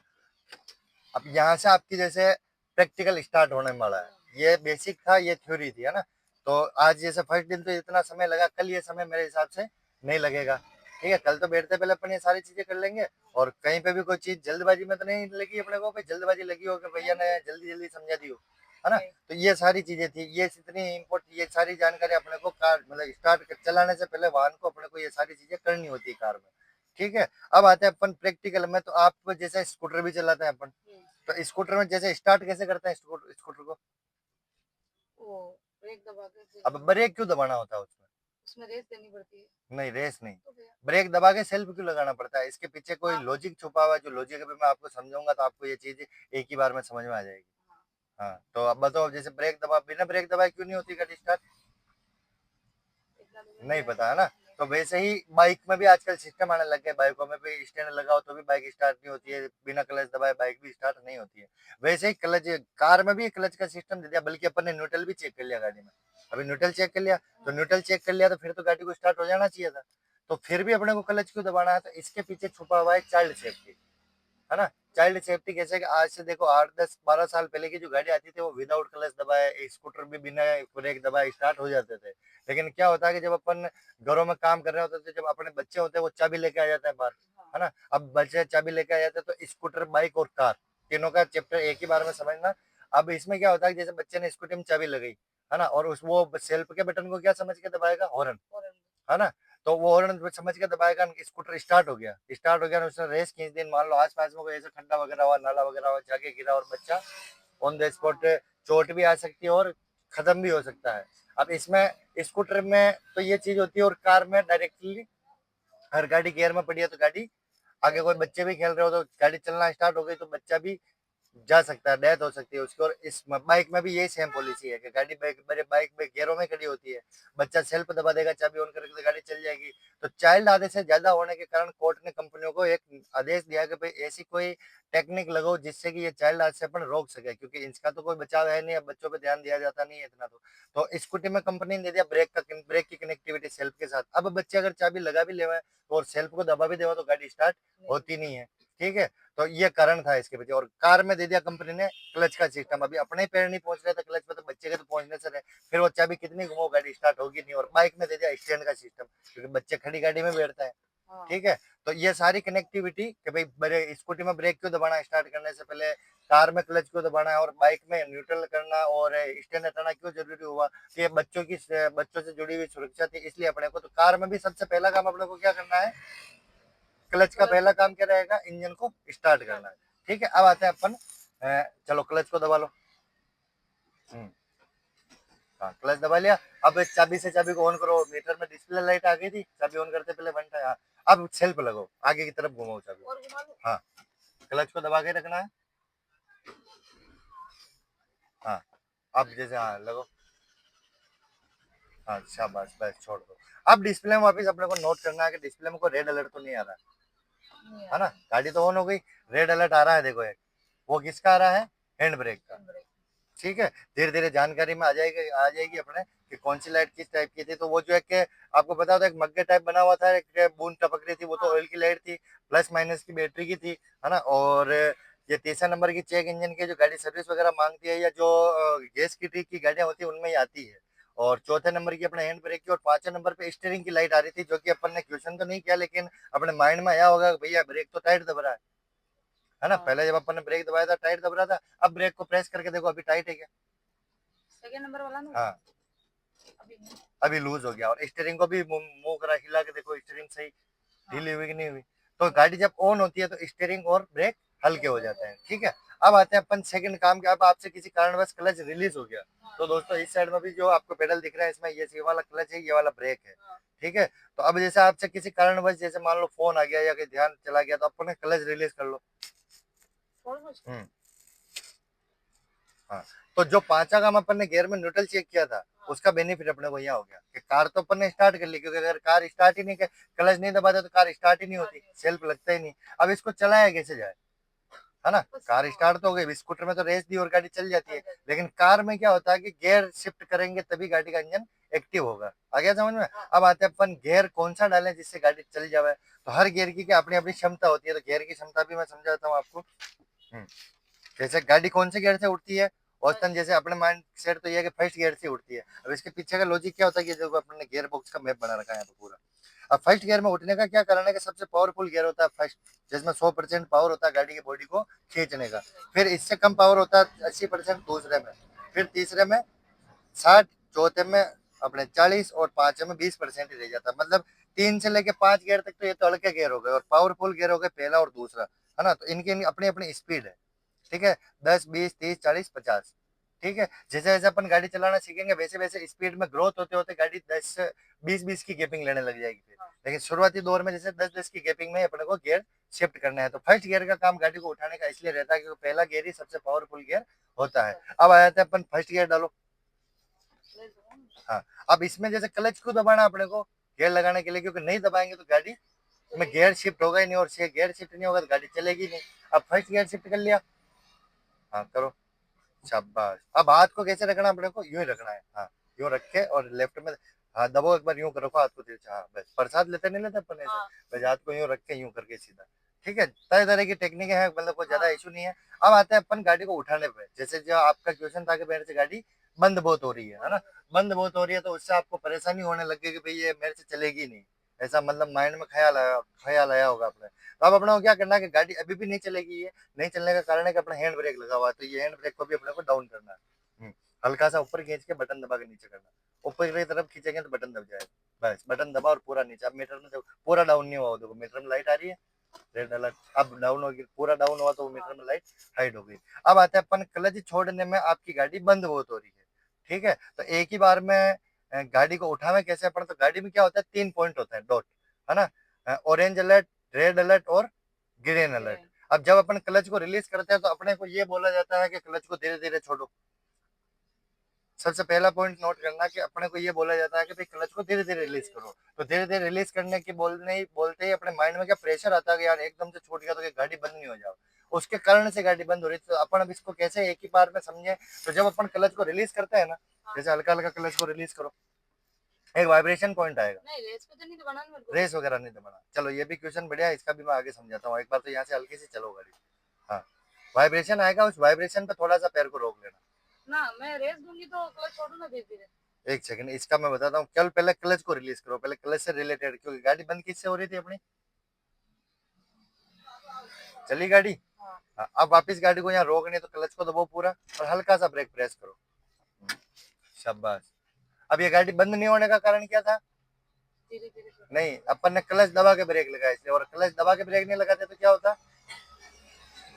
अब यहाँ से आपकी जैसे प्रैक्टिकल स्टार्ट होने वाला है। ये बेसिक था, ये थ्योरी थी, है ना। तो आज जैसे फर्स्ट दिन तो इतना समय लगा, कल ये समय मेरे हिसाब से नहीं लगेगा, ठीक है। कल तो बैठते पहले अपन ये सारी चीजें कर लेंगे। और कहीं पे भी कोई चीज जल्दबाजी में तो नहीं लगी अपने को, भाई जल्दबाजी लगी हो कि भैया ने जल्दी जल्दी समझा दी हो, है ना। तो ये सारी चीजें थी, ये इतनी इम्पोर्टेंट, ये सारी जानकारी अपने को कार मतलब स्टार्ट चलाने से पहले वाहन को अपने को ये सारी चीजें करनी होती है कार में, ठीक है। अब आते हैं अपन प्रैक्टिकल में। तो आप जैसे स्कूटर भी चलाते हैं अपन, तो स्कूटर में जैसे स्टार्ट कैसे करते हैं स्कूटर को, वो ब्रेक दबा के अब ब्रेक क्यों दबाना होता है उसमें, उसमें रेस देनी पड़ती है। नहीं रेस नहीं, तो भैया ब्रेक दबा के सेल्फ क्यों लगाना पड़ता है, इसके पीछे कोई हाँ लॉजिक छुपा हुआ है, जो लॉजिक अभी मैं आपको समझाऊंगा तो आपको ये चीज एक ही बार में समझ में आ जाएगी। हाँ हाँ, तो अब बताओ, जैसे ब्रेक दबा, बिना ब्रेक दबाए क्यों नहीं होती गाड़ी स्टार्ट, इतना तो नहीं मुझे पता है ना। तो वैसे ही बाइक में भी आजकल सिस्टम आने लग गए, बाइकों में भी स्टैंड लगाओ तो भी बाइक स्टार्ट नहीं होती है, बिना क्लच दबाए बाइक भी स्टार्ट नहीं होती है। वैसे ही क्लच, कार में भी क्लच का सिस्टम दे दिया, बल्कि अपन ने न्यूट्रल भी चेक कर लिया गाड़ी में। अभी न्यूट्रल चेक कर लिया, तो न्यूट्रल चेक कर लिया तो फिर तो गाड़ी को स्टार्ट हो जाना चाहिए था। तो फिर भी अपने को क्लच क्यों दबाना है, तो इसके पीछे छुपा हुआ है चाइल्ड सेफ्टी, है ना। चाइल्ड सेफ्टी कैसे कि आज से देखो 8 10 12 साल पहले की जो गाड़ी आती थी वो विदाउट क्लच दबाए, स्कूटर भी बिना ब्रेक दबाए स्टार्ट हो जाते थे। लेकिन क्या होता है कि जब अपन घरों में काम कर रहे होते थे, जब अपने बच्चे होते हैं वो चाबी लेके आ जाते हैं बाहर, है ना। अब बच्चे चाबी लेके आ जाते हैं तो स्कूटर बाइक और कार तीनों का चैप्टर एक ही बार में समझना। अब इसमें क्या होता है कि जैसे बच्चे ने स्कूटी में चाबी लगाई, है ना, और उस वो सेल्फ के बटन को क्या समझ के दबाएगा, हॉर्न, है ना। तो वो हॉर्न समझ के दबाएगा, स्कूटर स्टार्ट हो गया, स्टार्ट हो गया, उसने रेस खींच दी, मान लो आस पास में कोई ऐसा खड्डा वगैरह हुआ, नाला वगैरह हुआ, जाके गिरा और बच्चा ऑन द स्पॉट चोट भी आ सकती है और खत्म भी हो सकता है। अब इसमें स्कूटर में तो ये चीज होती है, और कार में डायरेक्टली हर गाड़ी गियर में पड़ी है तो गाड़ी आगे, कोई बच्चे भी खेल रहे हो तो गाड़ी चलना स्टार्ट हो गई तो बच्चा भी जा सकता है, डेथ हो सकती है उसकी। और इस बाइक में भी यही सेम पॉलिसी है कि गाड़ी मेरे बाइक में गियरों में खड़ी होती है, बच्चा सेल्फ दबा देगा चाबी ऑन करके तो गाड़ी चल जाएगी। तो चाइल्ड आधे से ज्यादा होने के कारण कोर्ट ने कंपनियों को एक आदेश दिया कि भाई ऐसी कोई टेक्निक लगाओ जिससे कि ये चाइल्ड आज से अपन रोक सके, क्योंकि इसका तो कोई बचाव है नहीं, अब बच्चों पे ध्यान दिया जाता नहीं है इतना। तो स्कूटी में कंपनी ने दे दिया ब्रेक की कनेक्टिविटी सेल्फ के साथ। अब बच्चे अगर चाबी लगा भी ले और सेल्फ को दबा भी देवा तो गाड़ी स्टार्ट होती नहीं है, ठीक है। तो ये कारण था इसके पीछे। और कार में दे दिया कंपनी ने क्लच का सिस्टम, अभी अपने ही पैर नहीं पहुंच रहे थे क्लच पे तो बच्चे के तो पहुंचने से रहे, फिर वो चाबी कितनी घुमाओ गाड़ी स्टार्ट होगी नहीं। और बाइक में दे दिया स्टैंड का सिस्टम, क्योंकि बच्चे खड़ी गाड़ी में बैठता है, ठीक है। तो ये सारी कनेक्टिविटी कि भाई बड़े स्कूटी में ब्रेक क्यों दबाना स्टार्ट करने से पहले, कार में क्लच क्यों दबाना है, और बाइक में न्यूट्रल करना और स्टैंड हटाना क्यों जरूरी हुआ, कि ये बच्चों से जुड़ी हुई सुरक्षा थी इसलिए अपने को। तो कार में भी सबसे पहला काम अपने को क्या करना है, क्लच का पहला काम क्या रहेगा, इंजन को स्टार्ट करना, ठीक है। अब आते हैं अपन चलो क्लच को दबा लो। हाँ क्लच दबा लिया। अब चाबी से चाबी को ऑन करो, मीटर में डिस्प्ले लाइट आ गई थी, चाबी ऑन करते पहले बनता है। हाँ अब सेल्फ लगाओ, आगे की तरफ घुमाओ चाबी। और घुमा लो। हाँ क्लच को दबा के रखना है। हाँ अब जैसे हाँ लगो। हाँ शाबाश, बस छोड़ दो। अब डिस्प्ले में वापस अपने को नोट करना है कि डिस्प्ले में कोई रेड अलर्ट तो नहीं आ रहा नहीं है आ ना। गाड़ी तो ऑन हो गई, रेड अलर्ट आ रहा है देखो एक, वो किसका आ रहा है, हैंड ब्रेक का। ब्रेक। ठीक है, धीरे धीरे जानकारी में आ जाएगी अपने कि कौन सी लाइट किस टाइप की थी। तो वो जो है कि आपको पता होता है, एक मग्गे टाइप बना हुआ था, एक बूंद टपक रही थी, वो तो हाँ। ऑयल की लाइट थी, प्लस माइनस की बैटरी की थी, है ना। और ये तीसरा नंबर की चेक इंजन की जो गाड़ी सर्विस वगैरह मांगती है, या जो गैस की ट्रिक की गाड़ियां होती है उनमें ही आती है। और चौथे नंबर की अपने हैंड ब्रेक की, और पांचवें नंबर पे स्टीयरिंग की लाइट आ रही थी, जो कि अपन ने क्वेश्चन तो नहीं किया, लेकिन अपने माइंड में आया होगा कि भैया ब्रेक तो टाइट दब रहा है ना। हाँ पहले जब अपन ने ब्रेक दबाया था टाइट दब रहा था, अब ब्रेक को प्रेस करके देखो अभी टाइट है क्या। सेकंड नंबर वाला ना। हाँ अभी नहीं। अभी लूज हो गया। और स्टीयरिंग को भी मूव करा, हिला के देखो स्टीयरिंग सही हाँ। ढीली हुई कि नहीं हुई। तो गाड़ी जब ऑन होती है तो स्टीयरिंग और ब्रेक हल्के हो जाते हैं। ठीक है, अब आते हैं अपन सेकंड काम के। अब आपसे किसी कारणवश क्लच रिलीज हो गया, तो दोस्तों इस साइड में भी जो आपको पेडल दिख रहा है, इसमें ये वाला क्लच है, ये वाला ब्रेक है। हाँ। ठीक है, तो अब जैसे आपसे किसी कारणवश, जैसे मान लो फोन आ गया या कहीं ध्यान चला गया, तो अपन क्लच रिलीज कर लो। छोड़ दो उसको। हम्म हाँ, तो जो पांचवा काम अपन ने गियर में न्यूट्रल चेक किया था, उसका बेनिफिट अपने को यहाँ हो गया कि कार तो अपन ने स्टार्ट कर ली, क्योंकि अगर कार स्टार्ट ही नहीं कर, क्लच नहीं दबाते तो कार स्टार्ट ही नहीं होती, सेल्फ लगता ही नहीं। अब इसको चलाया कैसे जाए, है ना। कार स्टार्ट तो हो गई, स्कूटर में तो रेस दी और गाड़ी चल जाती है, लेकिन कार में क्या होता है कि गियर शिफ्ट करेंगे तभी गाड़ी का इंजन एक्टिव होगा। आ गया समझ में। अब आते हैं अपन गियर कौन सा डालें जिससे गाड़ी चल जाए। तो हर गियर की क्या अपनी अपनी क्षमता होती है, तो गियर की क्षमता भी मैं समझाता हूँ आपको। जैसे गाड़ी कौन से गियर से उठती है, औसतन जैसे अपने माइंड सेट तो ये है कि फर्स्ट गियर से उठती है। अब इसके पीछे का लॉजिक क्या होता है कि जो अपने गियर बॉक्स का मैप बना रखा है यहाँ पे पूरा। अब फर्स्ट गियर में उठने का क्या कारण है कि सबसे पावरफुल गियर होता है फर्स्ट, जिसमें 100% पावर होता है गाड़ी की बॉडी को खींचने का। फिर इससे कम पावर होता है 80% दूसरे में, फिर तीसरे में 60, चौथे में अपने 40, और पांचवे में 20% ही रह जाता है। मतलब 3 से लेके 5 गियर तक तो ये तो हल्के गियर हो गए, और पावरफुल गियर हो गए पहला और दूसरा, है ना। तो इनकी अपनी अपनी स्पीड है। ठीक है, 10, 20, 30, 40, 50। ठीक है, जैसे जैसे अपन गाड़ी चलाना सीखेंगे, वैसे वैसे स्पीड में ग्रोथ होते होते गाड़ी 10 से 20 की गैपिंग लेने लग जाएगी फिर। लेकिन शुरुआती दौर में जैसे 10 10 की गैपिंग में अपने को गियर शिफ्ट करना है। तो फर्स्ट गियर का काम गाड़ी को उठाने का इसलिए रहता है क्योंकि पहला गियर ही सबसे पावरफुल गियर होता है। अब आ जाते हैं अपन फर्स्ट गियर डालो। हाँ, अब इसमें जैसे क्लच को दबाना अपने को गियर लगाने के लिए, क्योंकि नहीं दबाएंगे तो गाड़ी में गियर शिफ्ट होगा ही नहीं, और गियर शिफ्ट नहीं होगा तो गाड़ी चलेगी नहीं। अब फर्स्ट गियर शिफ्ट कर लिया, हाँ करो, शाबाश। अब हाथ को कैसे रखना अपने को, यूं ही रखना है। हाँ यूं रख के, और लेफ्ट में हाँ दबो एक बार, यूं रखो हाथ को तिरछा। हाँ बस, प्रसाद लेते नहीं लेते अपन ऐसे, हाँ। बस हाथ को यूं रख के यूं करके सीधा। ठीक है, तरह तरह की टेक्निक है, मतलब कोई ज्यादा इशू नहीं है। अब आते हैं अपन गाड़ी को उठाने पे। जैसे जो आपका क्वेश्चन था कि मेरे से गाड़ी बंद बहुत हो रही है ना, बंद बहुत हो रही है, तो उससे आपको परेशानी होने लगी कि भाई ये मेरे से चलेगी नहीं, ऐसा मतलब माइंड में ख्याल आया होगा अपने। तो अब अपने को क्या करना है कि गाड़ी अभी भी नहीं चलेगी, ये नहीं चलने का कारण है कि अपना हैंड ब्रेक लगा हुआ है, तो ये हैंड ब्रेक को भी अपने को डाउन करना है। हल्का सा ऊपर खींच के बटन दबा के नीचे करना। ऊपर की तरफ खींचेंगे तो बटन दब जाएगा, बस बटन दबा और पूरा नीचे। अब मीटर में देखो पूरा डाउन नहीं हुआ, देखो मीटर में लाइट आ रही है, रेड अलर्ट। अब डाउन होगी, पूरा डाउन हुआ तो मीटर में लाइट हाइड हो गई। अब आते हैं अपन क्लच छोड़ने में आपकी गाड़ी बंद बहुत हो रही है। ठीक है, तो एक ही बार में गाड़ी को उठावे कैसे अपन। तो गाड़ी में क्या होता है, 3 पॉइंट होता है, डॉट, है ना। ऑरेंज अलर्ट, रेड अलर्ट और ग्रीन अलर्ट। अब जब अपन क्लच को रिलीज करते हैं तो अपने को ये बोला जाता है कि क्लच को धीरे धीरे छोड़ो। सबसे पहला पॉइंट नोट करना कि अपने को ये बोला जाता है कि भाई क्लच को धीरे धीरे रिलीज करो। तो धीरे धीरे रिलीज करने की बोलते ही अपने माइंड में क्या प्रेशर आता है कि यार एकदम से छूट गया तो कि गाड़ी बंद नहीं हो जाओ, उसके कारण से गाड़ी बंद हो रही। तो अपन अब इसको कैसे एक ही बार में समझे। तो जब अपन क्लच को रिलीज करते हैं ना, जैसे हल्का हल्का क्लच को रिलीज करो, एक वाइब्रेशन पॉइंट आएगा। नहीं, रेस पे तो नहीं दबाना मेरे को। रेस वगैरह नहीं दबाना। चलो ये भी क्वेश्चन बढ़िया है, इसका भी मैं आगे समझाता हूँ। एक बार तो यहाँ से हल्की सी चलो गाड़ी, हाँ वाइब्रेशन आएगा, उस वाइब्रेशन पे थोड़ा सा पैर को रोक लेना। ना मैं रेस दूंगी तो क्लच छोड़ू ना धीरे धीरे। एक सेकंड, इसका मैं बताता हूँ। कल पहले क्लच को रिलीज करो, पहले क्लच से रिलेटेड, क्योंकि गाड़ी बंद किससे हो रही थी अपनी, चली गाड़ी। हाँ। हाँ, अब वापस गाड़ी को यहाँ रोकने तो क्लच को दबाओ पूरा, और हल्का सा ब्रेक प्रेस करो। शाबाश। अब ये गाड़ी बंद नहीं होने का कारण क्या था, धीरे धीरे नहीं अपन ने क्लच दबा के ब्रेक लगाया इसलिए, और क्लच दबा के ब्रेक नहीं लगाते तो क्या होता।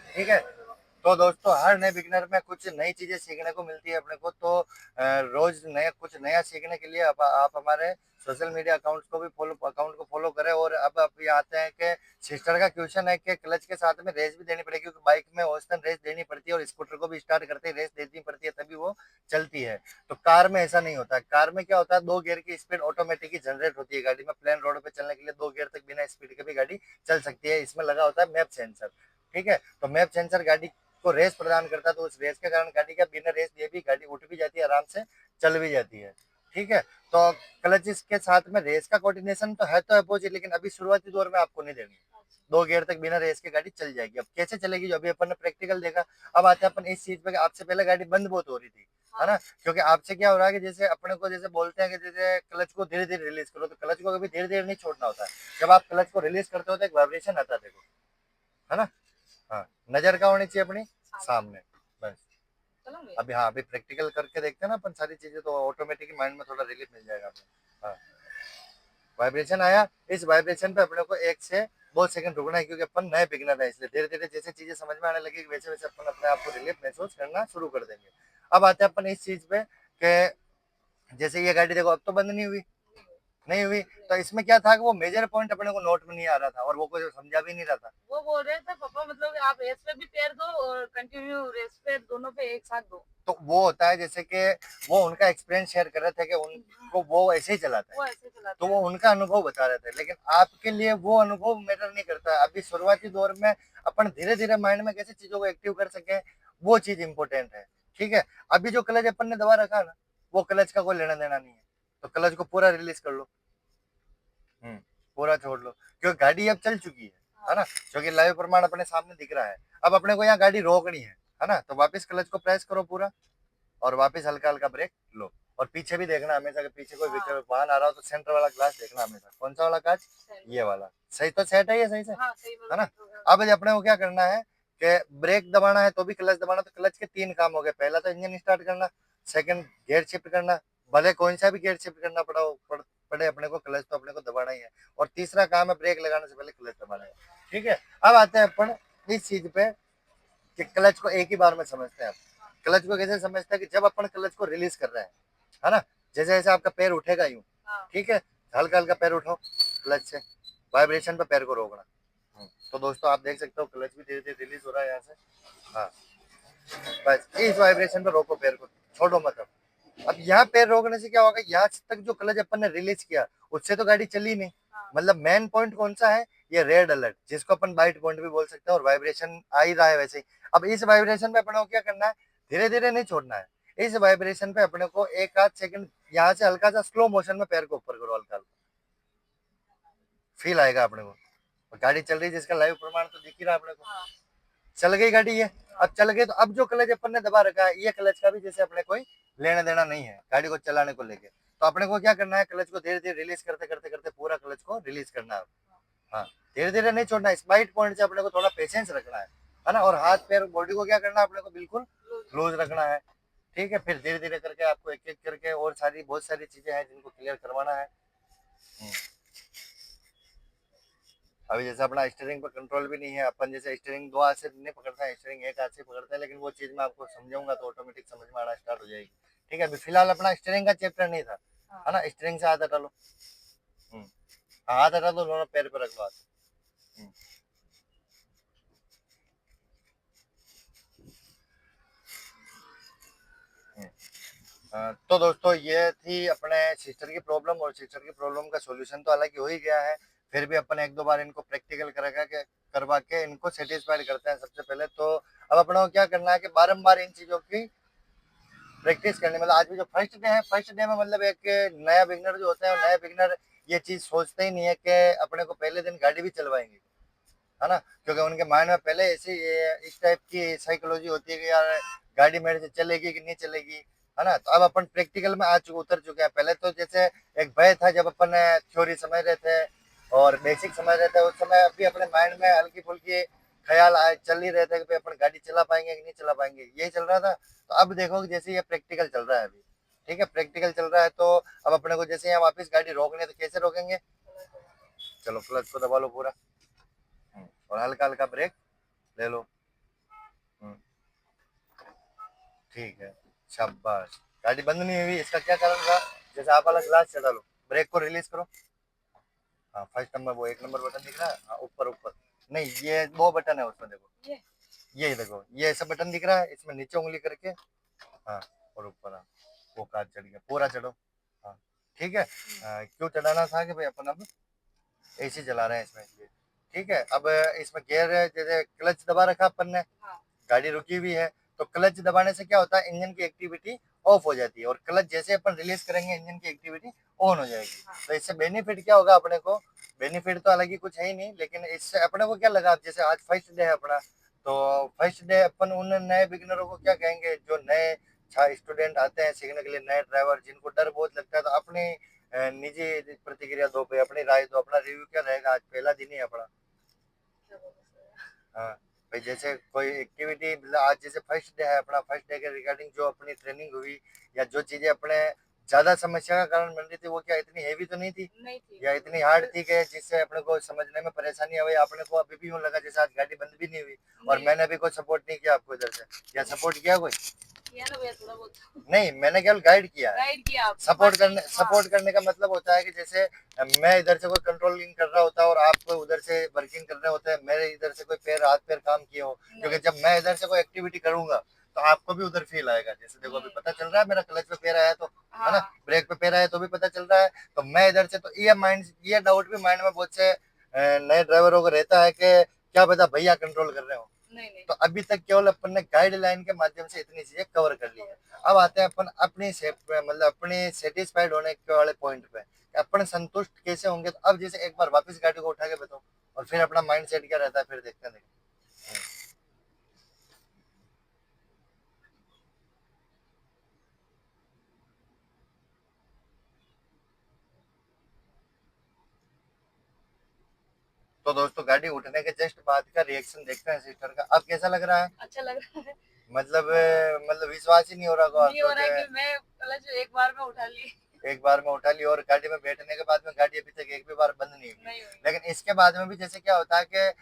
ठीक है, तो दोस्तों हर नए बिगनर में कुछ नई चीजें सीखने को मिलती है अपने को, तो रोज नया कुछ नया सीखने के लिए आप हमारे सोशल मीडिया अकाउंट को फॉलो करें। और अब ये आते हैं कि सिस्टर का क्वेश्चन है कि क्लच के साथ में रेस भी देनी पड़ेगी, क्योंकि बाइक में औसतन रेस देनी पड़ती है और स्कूटर को भी स्टार्ट करते ही रेस देनी पड़ती है, तभी वो चलती है। तो कार में ऐसा नहीं होता। कार में क्या होता है, 2 गियर की स्पीड ऑटोमेटिक ही जनरेट होती है गाड़ी में। प्लेन रोड पे चलने के लिए 2 गियर तक बिना स्पीड के भी गाड़ी चल सकती है। इसमें लगा होता है मैप सेंसर, ठीक है। तो मैप सेंसर गाड़ी को रेस प्रदान करता है, तो उस रेस के कारण गाड़ी का बिना रेस दिए भी गाड़ी उठ भी जाती है, आराम से चल भी जाती है, ठीक है। तो क्लच के साथ में रेस का कोऑर्डिनेशन तो है तो अपोजिट, लेकिन अभी शुरुआती दौर में आपको नहीं देनी है। 2 गियर तक बिना रेस के गाड़ी चल जाएगी। अब कैसे चलेगी, जो अभी अपन ने प्रैक्टिकल देखा। अब आते हैं अपन इस चीज पे, आपसे पहले गाड़ी बंद बहुत हो रही थी, है ना, क्योंकि आपसे क्या हो रहा है कि जैसे अपने को जैसे बोलते हैं कि जैसे क्लच को धीरे धीरे रिलीज करो, तो क्लच को कभी धीरे धीरे नहीं छोड़ना होता है। जब आप क्लच को रिलीज करते हो तो एक वाइब्रेशन आता है, देखो, है ना। हाँ, नजर का होनी चाहिए अपनी सामने, बस। चलोगे? अभी हाँ, अभी प्रैक्टिकल करके देखते हैं ना अपन सारी चीजें, तो ऑटोमेटिक माइंड में थोड़ा रिलीफ मिल जाएगा अपने। हाँ, वाइब्रेशन आया, इस वाइब्रेशन पे अपने को 1 से 2 सेकंड रुकना है, क्योंकि अपन नए बिगिनर है, इसलिए धीरे धीरे जैसे चीजें समझ में आने लगेगी वैसे वैसे अपन अपने आप को रिलीफ महसूस करना शुरू कर देंगे। अब आते हैं अपन इस चीज पे कि जैसे ये गाड़ी देखो, अब तो बंद नहीं हुई, नहीं हुई। तो इसमें क्या था कि वो मेजर पॉइंट अपने को नोट में नहीं आ रहा था, और वो कोई समझा भी नहीं रहा था। वो बोल रहे थे पापा, मतलब आप रेस पे भी पैर दो और कंटिन्यू रेस पे दोनों पे एक साथ दो। तो वो होता है जैसे कि वो उनका एक्सपीरियंस शेयर कर रहे थे कि उनको वो ऐसे ही चलाता वो है, ऐसे चलाते तो हैं। वो उनका अनुभव बता रहे थे। लेकिन आपके लिए वो अनुभव मैटर नहीं करता। अभी शुरुआती दौर में अपन धीरे धीरे माइंड में कैसे चीजों को एक्टिव कर सके, वो चीज इंपॉर्टेंट है, ठीक है। अभी जो क्लच अपन ने दबा रखा ना, वो क्लच का कोई लेना देना नहीं है, तो क्लच को पूरा रिलीज कर लो, हम्म, पूरा छोड़ लो, क्योंकि गाड़ी अब चल चुकी है ना, क्योंकि लाइव प्रमाण अपने सामने दिख रहा है। अब अपने को यहाँ गाड़ी रोकनी है ना, तो वापस क्लच को प्रेस करो पूरा, और वापस हल्का हल्का ब्रेक लो। और पीछे भी देखना हमेशा, कि पीछे कोई व्हीकल वाहन आ रहा हो तो सेंटर वाला ग्लास देखना हमेशा। कौन सा वाला कांच, ये वाला सही तो सेट है, ये सही से, हाँ, सही है ना। बोल अब अपने को क्या करना है कि ब्रेक दबाना है तो भी क्लच दबाना। तो क्लच के 3 काम हो गए, पहला तो इंजन स्टार्ट करना, सेकंड गियर शिफ्ट करना, भले कौन सा भी गियर शिफ्ट करना पड़े अपने को, क्लच तो अपने को दबाना ही है। और तीसरा काम है ब्रेक लगाने से पहले क्लच दबाना है, ठीक है। अब आते हैं अपन इस चीज पे कि क्लच को एक ही बार में समझते हैं। क्लच को कैसे समझते हैं कि जब अपन क्लच को रिलीज कर रहे हैं, है ना, जैसे जैसे आपका पैर उठेगा यूं, ठीक है, हल्का हल्का पैर उठाओ क्लच से, वाइब्रेशन पे पैर को रोकना। तो दोस्तों आप देख सकते हो क्लच भी धीरे धीरे रिलीज हो रहा है यहाँ से। हाँ, बस इस वाइब्रेशन पे रोको पैर को, छोड़ो मत। अब यहाँ पैर रोकने से क्या होगा, यहाँ तक जो क्लच अपन ने रिलीज किया उससे तो गाड़ी चली नहीं। मतलब मेन पॉइंट कौन सा है, ये रेड अलर्ट, जिसको अपन वाइट पॉइंट भी बोल सकते हैं, और वाइब्रेशन आ ही रहा है वैसे ही। अब इस वाइब्रेशन पे अपने को क्या करना है, धीरे धीरे नहीं छोड़ना है। इस वाइब्रेशन पे अपने को 1 आध सेकंड यहाँ से हल्का सा स्लो मोशन में पैर को ऊपर करो, हल्का हल्का फील आएगा अपने को। और गाड़ी चल रही है, जिसका लाइव प्रमाण तो दिख ही रहा है अपने को, चल गई गाड़ी ये। अब चल गई, तो अब जो क्लच अपन ने दबा रखा है, ये क्लच का भी जैसे अपने कोई लेना देना नहीं है गाड़ी को चलाने को लेके। तो अपने को क्या करना है, क्लच को धीरे धीरे रिलीज करते करते करते पूरा क्लच को रिलीज करना है। हाँ, धीरे धीरे नहीं छोड़ना है, स्पाइट पॉइंट से अपने को थोड़ा पेशेंस रखना है ना। और हाथ पैर बॉडी को क्या करना है, अपने को बिल्कुल लूज रखना है, ठीक है। फिर धीरे धीरे करके आपको एक एक करके और बहुत सारी चीजें हैं जिनको क्लियर करवाना है। हम्म। अभी जैसे अपना स्टीयरिंग पर कंट्रोल भी नहीं है, अपन जैसे स्टीयरिंग 2 हाथ से नहीं पकड़ता है, स्टीयरिंग 1 हाथ से पकड़ता है, लेकिन वो चीज मैं आपको समझाऊंगा तो ऑटोमेटिक समझ में आना स्टार्ट हो जाएगी, ठीक है। अभी फिलहाल अपना स्टीयरिंग का चैप्टर नहीं था, है ना। स्टीयरिंग से हाथ हटा लो, हम्म, हाँ, हाथ हटा दो, दोनों पैर पे रख लो हाथ। हम्म, हम्म। तो दोस्तों ये थी अपने सिस्टर की प्रॉब्लम, और सिस्टर की प्रॉब्लम का सॉल्यूशन तो हालांकि हो ही गया है। फिर भी अपन 1 2 बार इनको प्रैक्टिकल करवा के इनको सेटिस्फाइड करते हैं सबसे पहले तो। अब अपने को क्या करना है कि बारम्बार इन चीजों की प्रैक्टिस करनी। मतलब आज भी जो फर्स्ट डे है, फर्स्ट डे में मतलब एक नया बिगनर जो होता है, नया बिगनर ये चीज सोचते ही नहीं है कि अपने को पहले दिन गाड़ी भी चलवाएंगे, है ना, क्योंकि उनके माइंड में पहले ऐसी इस टाइप की साइकोलॉजी होती है कि यार गाड़ी मेरे से चलेगी कि नहीं चलेगी, है ना। तो अब अपन प्रैक्टिकल में उतर चुके हैं। पहले तो जैसे एक भय था, जब अपन थ्योरी समझ रहे थे और बेसिक समझ रहे थे, उस समय अभी अपने माइंड में हल्की फुल्की ख्याल चल ही रहे थे कि भाई अपन गाड़ी चला पाएंगे कि नहीं चला पाएंगे, यही चल रहा था। तो अब देखो कि जैसे ये प्रैक्टिकल चल रहा है अभी, ठीक है, प्रैक्टिकल चल रहा है, तो अब अपने को जैसे यहाँ वापस गाड़ी रोकनी है तो कैसे रोकेंगे, चलो क्लच को दबा लो पूरा, और हल्का हल्का ब्रेक ले लो, ठीक है, शाबाश। गाड़ी बंद नहीं हुई, इसका क्या कारण था? जैसे आप वाला ग्लास चढ़ा लो, ब्रेक को रिलीज करो। हाँ, फर्स्ट नंबर वो 1 नंबर बटन दिख रहा है, हाँ ऊपर ऊपर। नहीं, ये दो बटन है उसमें, देखो ये देखो, ये ऐसा बटन दिख रहा है, इसमें नीचे उंगली करके, हाँ, और ऊपर, हाँ, वो कार चढ़ गया, पूरा चढ़ो। हाँ, ठीक है। क्यों चढ़ाना था कि भाई अपन अब एसी चला रहे हैं इसमें, इसलिए। ठीक है, अब इसमें गियर जैसे क्लच दबा रखा अपन ने, हाँ। गाड़ी रुकी हुई है, तो क्लच दबाने से क्या होता है, इंजन की एक्टिविटी ऑफ हो जाती है, और क्लच जैसे अपन रिलीज करेंगे इंजन की एक्टिविटी ऑन हो जाएगी। तो इससे बेनिफिट क्या होगा अपने को? बेनिफिट तो हालांकि कुछ है ही नहीं, लेकिन इससे अपने को क्या लगा, जैसे आज फर्स्ट डे है अपना, तो फर्स्ट डे अपन उन नए बिगिनरों को क्या कहेंगे, जो नए स्टूडेंट आते हैं सीखने के लिए, नए ड्राइवर जिनको डर बहुत लगता है, तो अपनी निजी प्रतिक्रिया दो पे, अपनी राय दो, अपना रिव्यू क्या रहेगा, आज पहला दिन ही है अपना। हाँ भाई, जैसे कोई एक्टिविटी, मतलब आज जैसे फर्स्ट डे है अपना, फर्स्ट डे के रिगार्डिंग जो अपनी ट्रेनिंग हुई, या जो चीजें अपने ज्यादा समस्या का कारण बन रही थी, वो क्या इतनी हेवी तो नहीं थी, नहीं थी। या इतनी हार्ड थी कि जिससे अपने को समझने में परेशानी आई? अपने को अभी भी यूं लगा जैसे आज गाड़ी बंद भी नहीं हुई, और नहीं। मैंने भी कोई सपोर्ट नहीं किया आपको इधर से, या सपोर्ट किया कोई? किया ना भैया, थोड़ा बहुत नहीं, मैंने केवल गाइड किया है। गाइड किया आपको, सपोर्ट करने, हाँ। सपोर्ट करने का मतलब होता है कि जैसे मैं इधर से कोई कंट्रोलिंग कर रहा होता है और आप उधर से वर्किंग कर रहे होते हैं, मेरे इधर से कोई पैर, हाथ पैर काम किए हो, क्योंकि जब मैं इधर से कोई एक्टिविटी करूंगा तो आपको भी उधर फील आएगा। जैसे देखो अभी पता चल रहा है मेरा क्लच पे पैर आया, तो है ना, हाँ। ब्रेक पे पैर आया तो भी पता चल रहा है। तो मैं इधर से, तो ये डाउट भी माइंड में बहुत से नए ड्राइवरों को रहता है कि क्या पता भैया कंट्रोल कर रहे हो। नहीं नहीं। तो अभी तक केवल अपन ने गाइडलाइन के माध्यम से इतनी चीजें कवर कर ली है। अब आते हैं अपन अपनी मतलब अपनी सेटिस्फाइड होने के वाले पॉइंट पे, कि अपन संतुष्ट कैसे होंगे। तो अब जैसे एक बार वापस गाड़ी को उठा के बताओ, और फिर अपना माइंड सेट क्या रहता है, फिर देखते हैं। तो दोस्तों, गाड़ी उठने के जस्ट बाद का रिएक्शन देखते हैं सिस्टर का। अब कैसा लग रहा है? अच्छा लग रहा है। मतलब विश्वास ही नहीं हो रहा नहीं हो रहा है कि मैं क्लच एक बार में उठा ली। एक बार में उठा ली, और गाड़ी में बैठने के बाद में गाड़ी अभी तक एक भी बार बंद नहीं हुई। लेकिन इसके बाद में भी जैसे क्या होता है कि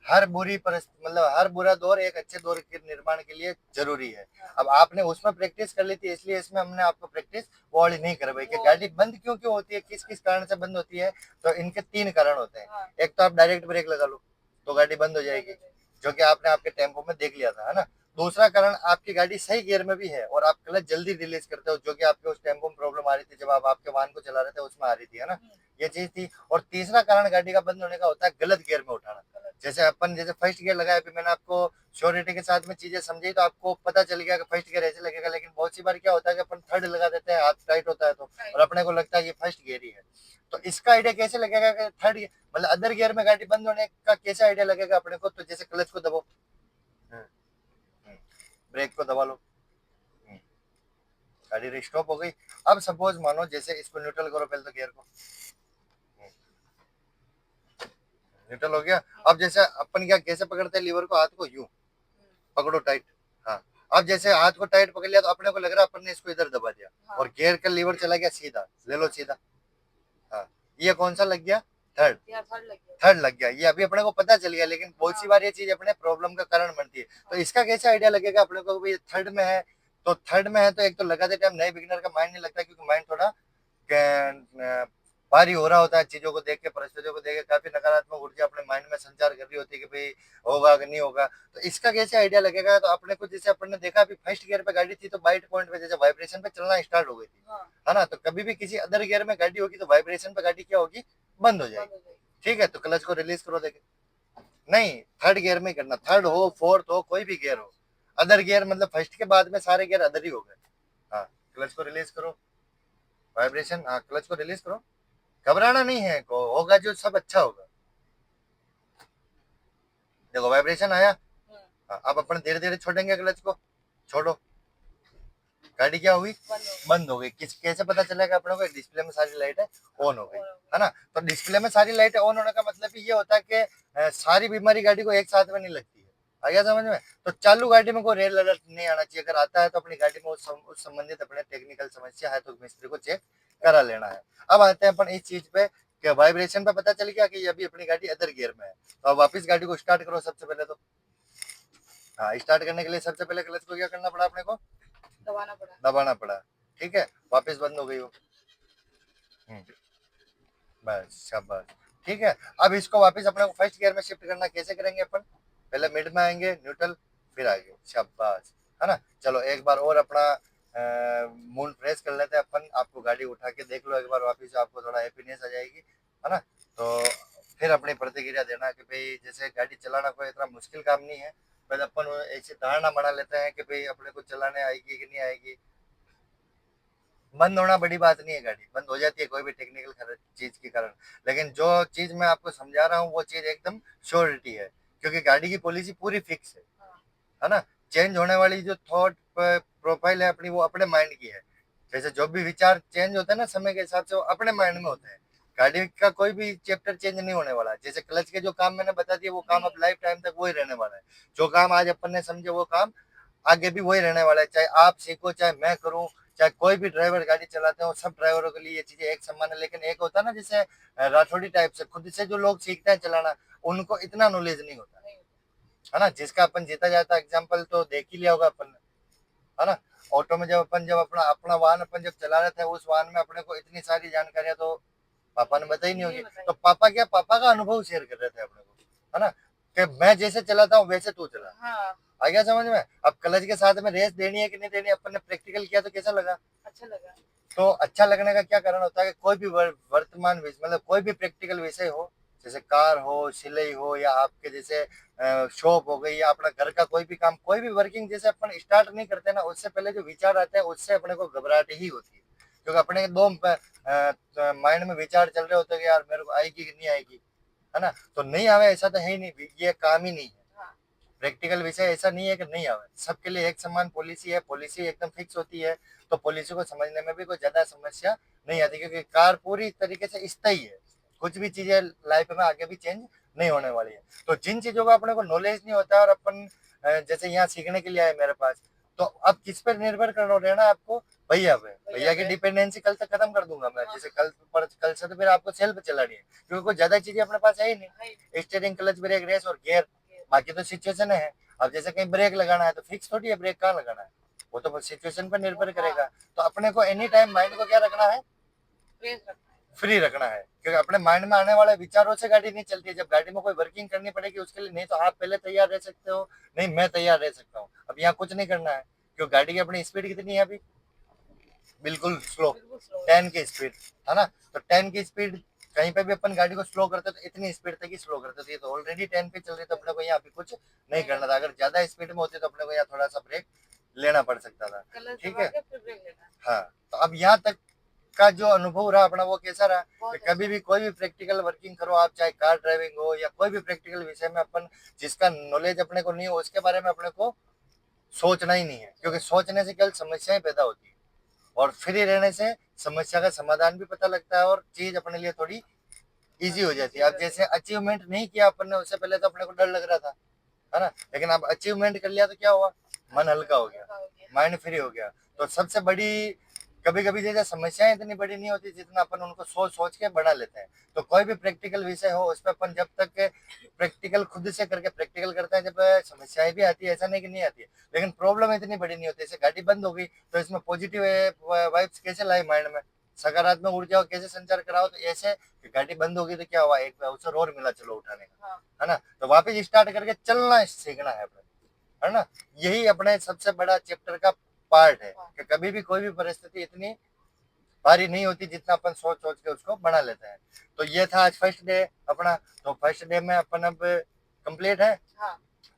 हर बुरी परिस्थिति, मतलब हर बुरा दौर एक अच्छे दौर के निर्माण के लिए जरूरी है। अब आपने उसमें प्रैक्टिस कर ली थी, इसलिए इसमें हमने आपको प्रैक्टिस वो वाली नहीं करवाई कि गाड़ी बंद क्यों क्यों होती है, किस किस कारण से बंद होती है। तो इनके 3 कारण होते हैं। एक तो आप डायरेक्ट ब्रेक लगा लो तो गाड़ी बंद हो जाएगी, जो कि आपने आपके टेम्पो में देख लिया था, है ना। दूसरा कारण, आपकी गाड़ी सही गियर में भी है और आप क्लच जल्दी रिलीज करते हो, जो कि आपके उस टेम्पो में प्रॉब्लम आ रही थी जब आप आपके वाहन को चला रहे थे, उसमें आ रही थी, है ना। ये चीज थी। और तीसरा कारण गाड़ी का बंद होने का होता है गलत गियर में उठाना। जैसे अपन जैसे फर्स्ट गियर लगाया, अभी मैंने आपको श्योरिटी के साथ में चीजें समझी, तो आपको पता चल गया कि फर्स्ट गियर ऐसे लगेगा। लेकिन बहुत सी बार क्या होता है कि अपन थर्ड लगा देते हैं, हाथ टाइट होता है तो, और अपने को लगता है ये फर्स्ट गियर ही है। तो इसका आइडिया कैसे लगेगा कि थर्ड, मतलब अदर गियर में गाड़ी बंद होने का कैसे आइडिया लगेगा अपने को? तो जैसे क्लच को दबाओ, ब्रेक को दबा लो, गाड़ी रिस्टॉप हो गई। अब सपोज मानो जैसे इसको न्यूट्रल करो पहले, तो गियर को न्यूट्रल हो गया। अब जैसे अपन क्या कैसे पकड़ते हैं लीवर को, हाथ को यूं पकड़ो टाइट। हाँ, अब जैसे हाथ को टाइट पकड़ लिया तो अपने को लग रहा है अपन ने इसको इधर दबा दिया, और गियर का लीवर चला गया सीधा, ले लो सीधा। हाँ, ये कौन सा लग गया? थर्ड। थर्ड लग गया, ये अभी अपने को पता चल गया। लेकिन बहुत सी बार ये चीज अपने प्रॉब्लम का कारण बनती है। तो इसका कैसे आइडिया लगेगा अपने को भाई थर्ड में है? तो थर्ड में है तो एक तो लगाते टाइम नए बिगिनर का माइंड नहीं लगता, क्योंकि माइंड थोड़ा भारी हो रहा होता है, चीजों को देख के, परिस्थितियों को देख के काफी नकारात्मक ऊर्जा अपने माइंड में संचार कर रही होती है कि भाई होगा कि नहीं होगा। तो इसका कैसे आइडिया लगेगा? तो अपने को जैसे अपन ने देखा अभी फर्स्ट गियर पे गाड़ी थी, तो बाइट पॉइंट पे जैसे वाइब्रेशन पे चलना स्टार्ट हो गई थी, है ना। तो कभी भी किसी अदर गियर में गाड़ी होगी तो वाइब्रेशन पे गाड़ी क्या होगी? बंद हो जाएगी। ठीक है, तो क्लच को रिलीज करो, देखे नहीं, थर्ड गियर में करना, थर्ड हो फोर्थ हो कोई भी गियर हो, अदर गियर मतलब फर्स्ट के बाद में सारे गियर अदर ही हो गए। हाँ, क्लच को रिलीज करो, वाइब्रेशन, हाँ क्लच को रिलीज करो, घबराना नहीं है, को होगा जो सब अच्छा होगा। देखो वाइब्रेशन आया। हाँ, अब अपन धीरे धीरे छोड़ेंगे क्लच को, छोड़ो, गाड़ी क्या हुई? बंद हो गई। किस कैसे पता चलेगा अपने को? डिस्प्ले में सारी लाइटें ऑन हो गई, है ना। तो डिस्प्ले में सारी लाइटें ऑन होने का मतलब ये होता है कि सारी बीमारी गाड़ी को एक साथ में नहीं लगती है। आ गया समझ में? तो चालू गाड़ी में कोई रेड अलर्ट नहीं आना चाहिए। अगर आता है तो अपनी गाड़ी में उस संबंधित अपने टेक्निकल समस्या है तो मिस्त्री को चेक करा लेना है। अब आते हैं अपन इस चीज पे कि वाइब्रेशन पे पता चल गया कि अभी अपनी गाड़ी अदर गियर में है। तो अब वापिस गाड़ी को स्टार्ट करो सबसे पहले तो। हाँ, स्टार्ट करने के लिए सबसे पहले क्लच को क्या करना पड़ा अपने को? दबाना पड़ा। ठीक है, वापस बंद हो गई वो। बस शाबाश। ठीक है, अब इसको वापस अपने को फर्स्ट गियर में शिफ्ट करना कैसे करेंगे अपन? पहले मिड में आएंगे, न्यूट्रल, फिर आगे। शाबाश, है ना। चलो एक बार और अपना मूड फ्रेश कर लेते हैं अपन। आपको गाड़ी उठा के देख लो एक बार वापस, आपको थोड़ा हैप्पीनेस आ जाएगी, है ना। तो फिर अपनी प्रतिक्रिया देना कि भाई जैसे गाड़ी चलाना कोई इतना मुश्किल काम नहीं है। बस अपन ऐसी धारणा बना लेते हैं कि भाई अपने को चलाने आएगी कि नहीं आएगी। बंद होना बड़ी बात नहीं है, गाड़ी बंद हो जाती है कोई भी टेक्निकल चीज के कारण। लेकिन जो चीज मैं आपको समझा रहा हूँ वो चीज एकदम श्योरिटी है, क्योंकि गाड़ी की पॉलिसी पूरी फिक्स है ना। चेंज होने वाली जो थॉट प्रोफाइल है अपनी, वो अपने माइंड की है। जैसे जो भी विचार चेंज होते हैं ना समय के हिसाब से, वो अपने माइंड में होते हैं। गाड़ी का कोई भी चैप्टर चेंज नहीं होने वाला। जैसे क्लच के जो काम मैंने बता दिए, वो काम अब लाइफ टाइम तक वही रहने वाला है। जो काम आज अपन ने समझे वो काम आगे भी वही रहने वाला है। चाहे आप सीखो, चाहे मैं करूं, चाहे कोई भी ड्राइवर गाड़ी चलाते हो, सब ड्राइवरों के लिए ये चीजें एक समान है। लेकिन एक होता है ना, जैसे राठौड़ी टाइप से खुद से जो लोग सीखते हैं चलाना, उनको इतना नॉलेज नहीं होता, है ना। जिसका अपन जीता जाता एग्जाम्पल तो देख ही लिया होगा अपन ने, है ना। ऑटो में जब अपना अपना वाहन अपन जब चला रहे थे, उस वाहन में अपने को इतनी सारी जानकारियां तो पापा ने बताई नहीं होगी। तो पापा क्या, पापा का अनुभव शेयर कर रहे थे अपने को, है ना, कि मैं जैसे चलाता हूँ वैसे तू चला। आ गया समझ में? अब क्लच के साथ में रेस देनी है कि नहीं देनी, अपन ने प्रैक्टिकल किया तो कैसा लगा? अच्छा लगा। तो अच्छा लगने का क्या कारण होता है कि कोई भी वर्तमान मतलब कोई भी प्रैक्टिकल विषय हो, जैसे कार हो, सिलाई हो, या आपके जैसे शॉप हो गई, या अपना घर का कोई भी काम, कोई भी वर्किंग जैसे अपन स्टार्ट नहीं करते ना, उससे पहले जो विचार आते हैं उससे अपने को घबराहट ही होती है। क्योंकि अपने दो माइंड में विचार चल रहे होते हैं कि यार मेरे को आएगी कि नहीं आएगी, है ना। तो नहीं आवे ऐसा तो है ही नहीं, ये काम ही नहीं है। प्रैक्टिकल विषय ऐसा नहीं है कि नहीं आवे, सबके लिए एक समान पॉलिसी है, पॉलिसी एकदम फिक्स होती है। तो पॉलिसी को समझने में भी कोई ज्यादा समस्या नहीं आती, क्योंकि कार पूरी तरीके से स्थायी है। कुछ भी चीजें लाइफ में आगे भी चेंज नहीं होने वाली है। तो जिन चीजों का अपने को नॉलेज नहीं होता, और अपन जैसे यहाँ सीखने के लिए आए मेरे पास, तो अब किस पर निर्भर कर रहना आपको? भैया पे। भैया की डिपेंडेंसी कल तक खत्म कर दूंगा मैं। जैसे कल से तो फिर आपको सेल्फ चलानी है, क्योंकि कोई ज्यादा चीजें अपने पास है ही नहीं। स्टीयरिंग, क्लच, ब्रेक, रेस और गियर, बाकी तो सिचुएशन है। अब जैसे कहीं ब्रेक लगाना है तो फिक्स थोड़ी है ब्रेक कहाँ लगाना है, वो तो सिचुएशन पर निर्भर करेगा। तो अपने को एनी टाइम माइंड को क्या रखना है? फ्री रखना है, क्योंकि अपने माइंड में आने वाले विचारों से गाड़ी नहीं चलती है। जब गाड़ी में कोई वर्किंग करनी पड़ेगी उसके लिए, नहीं तो आप पहले तैयार रह सकते हो, नहीं मैं तैयार रह सकता हूँ। अब यहाँ कुछ नहीं करना है, क्योंकि गाड़ी की अपनी स्पीड कितनी है अभी? बिल्कुल स्लो, 10 की स्पीड, है ना। तो 10 की स्पीड कहीं पे भी अपन गाड़ी को स्लो करते तो इतनी स्पीड तक ही स्लो करते थे। तो ऑलरेडी 10 पे चल रही, तो अपने को यहाँ पे कुछ नहीं करना था। अगर ज्यादा स्पीड में होती तो अपने को यहाँ थोड़ा सा ब्रेक लेना पड़ सकता था। ठीक है, हाँ। तो अब यहाँ तक का जो अनुभव रहा अपना, वो कैसा रहा? कि कभी भी कोई भी प्रैक्टिकल वर्किंग करो आप, चाहे कार ड्राइविंग हो या कोई भी प्रैक्टिकल विषय में, अपन जिसका नॉलेज अपने को नहीं हो उसके बारे में अपने को सोचना ही नहीं है, क्योंकि सोचने से केवल समस्याएं पैदा होती है। और फ्री रहने से समस्या का समाधान भी पता लगता है, और चीज अपने लिए थोड़ी इजी हो जाती है। अब जैसे अचीवमेंट नहीं किया अपन ने, उससे पहले तो अपने को डर लग रहा था, है ना। लेकिन अब अचीवमेंट कर लिया तो क्या हुआ? मन हल्का हो गया, माइंड फ्री हो गया। तो सबसे बड़ी, कभी कभी जैसे समस्याएं इतनी बड़ी नहीं होती जितना अपन उनको सोच सोच के बढ़ा लेते हैं। तो कोई भी प्रैक्टिकल विषय हो उस पर अपन जब तक प्रैक्टिकल खुद से करके प्रैक्टिकल करते हैं, जब समस्याएं भी आती है, ऐसा नहीं कि नहीं आती है, लेकिन प्रॉब्लम इतनी बड़ी नहीं होती। जैसे गाड़ी बंद हो गई तो इसमें पॉजिटिव वाइब्स कैसे लाए माइंड में, सकारात्मक ऊर्जा कैसे संचार कराओ? तो ऐसे कि गाड़ी बंद होगी तो क्या हुआ, एक अवसर और मिला चलो उठाने का, है ना। तो वापस स्टार्ट करके चलना सीखना है ना। यही अपने सबसे बड़ा चैप्टर का पार्ट है, कि कभी भी कोई भी परिस्थिति इतनी भारी नहीं होती जितना अपन सोच सोच के उसको बना लेते हैं। तो ये था आज फर्स्ट डे अपना। तो फर्स्ट डे में अपन अब कंप्लीट है।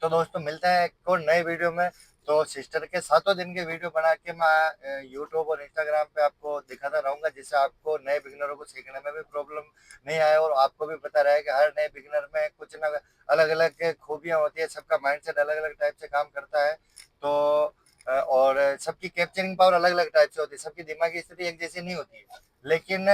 तो दोस्तों मिलते हैं एक और नए वीडियो में। तो सिस्टर के 7 दिन के वीडियो बना के मैं यूट्यूब और इंस्टाग्राम पे आपको दिखाता रहूंगा, जिससे आपको नए बिगिनरों को सीखने में भी प्रॉब्लम नहीं आए, और आपको भी पता रहे कि हर नए बिगिनर में कुछ ना अलग अलग खूबियां होती है। सबका माइंडसेट अलग अलग टाइप से काम करता है। तो और सबकी कैप्चरिंग पावर अलग अलग टाइप से होती है, सबकी दिमागी स्थिति एक जैसी नहीं होती है। लेकिन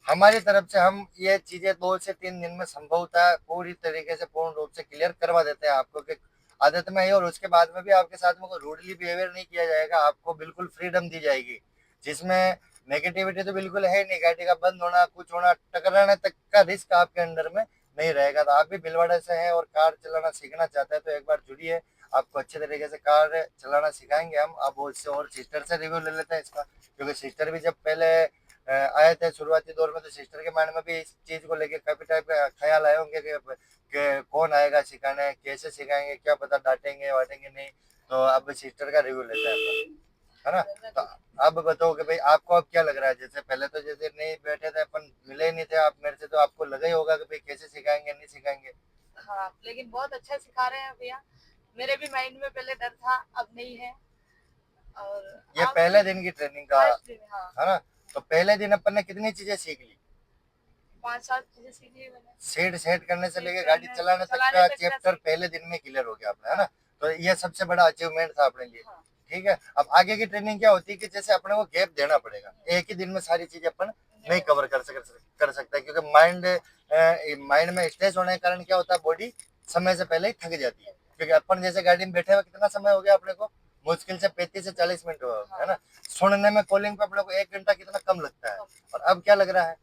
हमारी तरफ से हम ये चीजें 2 से 3 दिन में संभवतः पूरी तरीके से पूर्ण रूप से क्लियर करवा देते हैं आपको, कि आदत में है। और उसके बाद में भी आपके साथ में कोई रूडली बिहेवियर नहीं किया जाएगा, आपको बिल्कुल फ्रीडम दी जाएगी, जिसमें नेगेटिविटी तो बिल्कुल है नहीं। गाड़ी का बंद होना, कुछ होना, टकराने तक का रिस्क आपके अंडर में नहीं रहेगा। तो आप भी भीलवाड़ा से हैं और कार चलाना सीखना चाहते हैं तो एक बार जुड़िए। आपको अच्छे तरीके से कार चलाना सिखाएंगे हम। अब उससे और सिस्टर से रिव्यू ले लेते हैं इसका, क्योंकि सिस्टर भी जब पहले आए थे शुरुआती दौर में, तो सिस्टर के माइंड में भी इस चीज को लेके काफी टाइप का ख्याल आए होंगे कि कौन आएगा सिखाने, कैसे सिखाएंगे, क्या पता डांटेंगे वाटेंगे नहीं। तो अब सिस्टर का रिव्यू लेते हैं अपन, है ना। तो अब बताओ कि भाई आपको अब क्या लग रहा है, जैसे पहले तो जैसे नहीं बैठे थे अपन, मिले ही नहीं थे आप मेरे से, तो आपको लगा ही होगा कि भाई कैसे सिखाएंगे नहीं सिखाएंगे। हाँ, लेकिन बहुत अच्छा सिखा रहे हैं भैया। मेरे भी माइंड में पहले डर था, अब नहीं है। और ये आप पहले दिन की ट्रेनिंग का फर्स्ट दिन, हाँ, है ना। तो पहले दिन अपन ने कितनी चीजें सीख ली, 5-7 चीजें सीखी मैंने। सीट सेट करने से सीट लेके गाड़ी करने चलाने तक चलाने का तक का चैप्टर सीख। पहले दिन में क्लियर हो गया आपने, है हाँ, ना। तो ये सबसे बड़ा अचीवमेंट था अपने लिए। हाँ, ठीक है, अब आगे की ट्रेनिंग क्या होती है कि जैसे अपने को गैप देना पड़ेगा, एक ही दिन में सारी चीजें अपन नहीं कवर कर सकता, क्योंकि माइंड में स्ट्रेस होने के कारण क्या होता है, बॉडी समय से पहले ही थक जाती है। क्योंकि अपन जैसे गाड़ी में बैठे हुए कितना समय हो गया अपने को, मुश्किल से 35 से 40 मिनट हुआ होगा, है ना। सुनने में कॉलिंग पे अपने को 1 घंटा कितना कम लगता है, और अब क्या लग रहा है,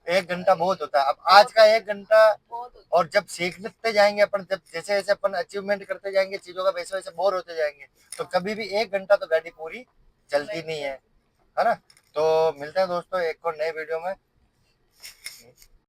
1 घंटा बहुत होता है। अब आज का 1 घंटा, बहुत और जब सीखते जाएंगे अपन, जब जैसे जैसे अपन अचीवमेंट करते जाएंगे चीजों का, वैसे वैसे बोर होते जाएंगे, तो कभी भी 1 घंटा तो गाड़ी पूरी चलती नहीं है ना। तो मिलते हैं दोस्तों एक और नए वीडियो में।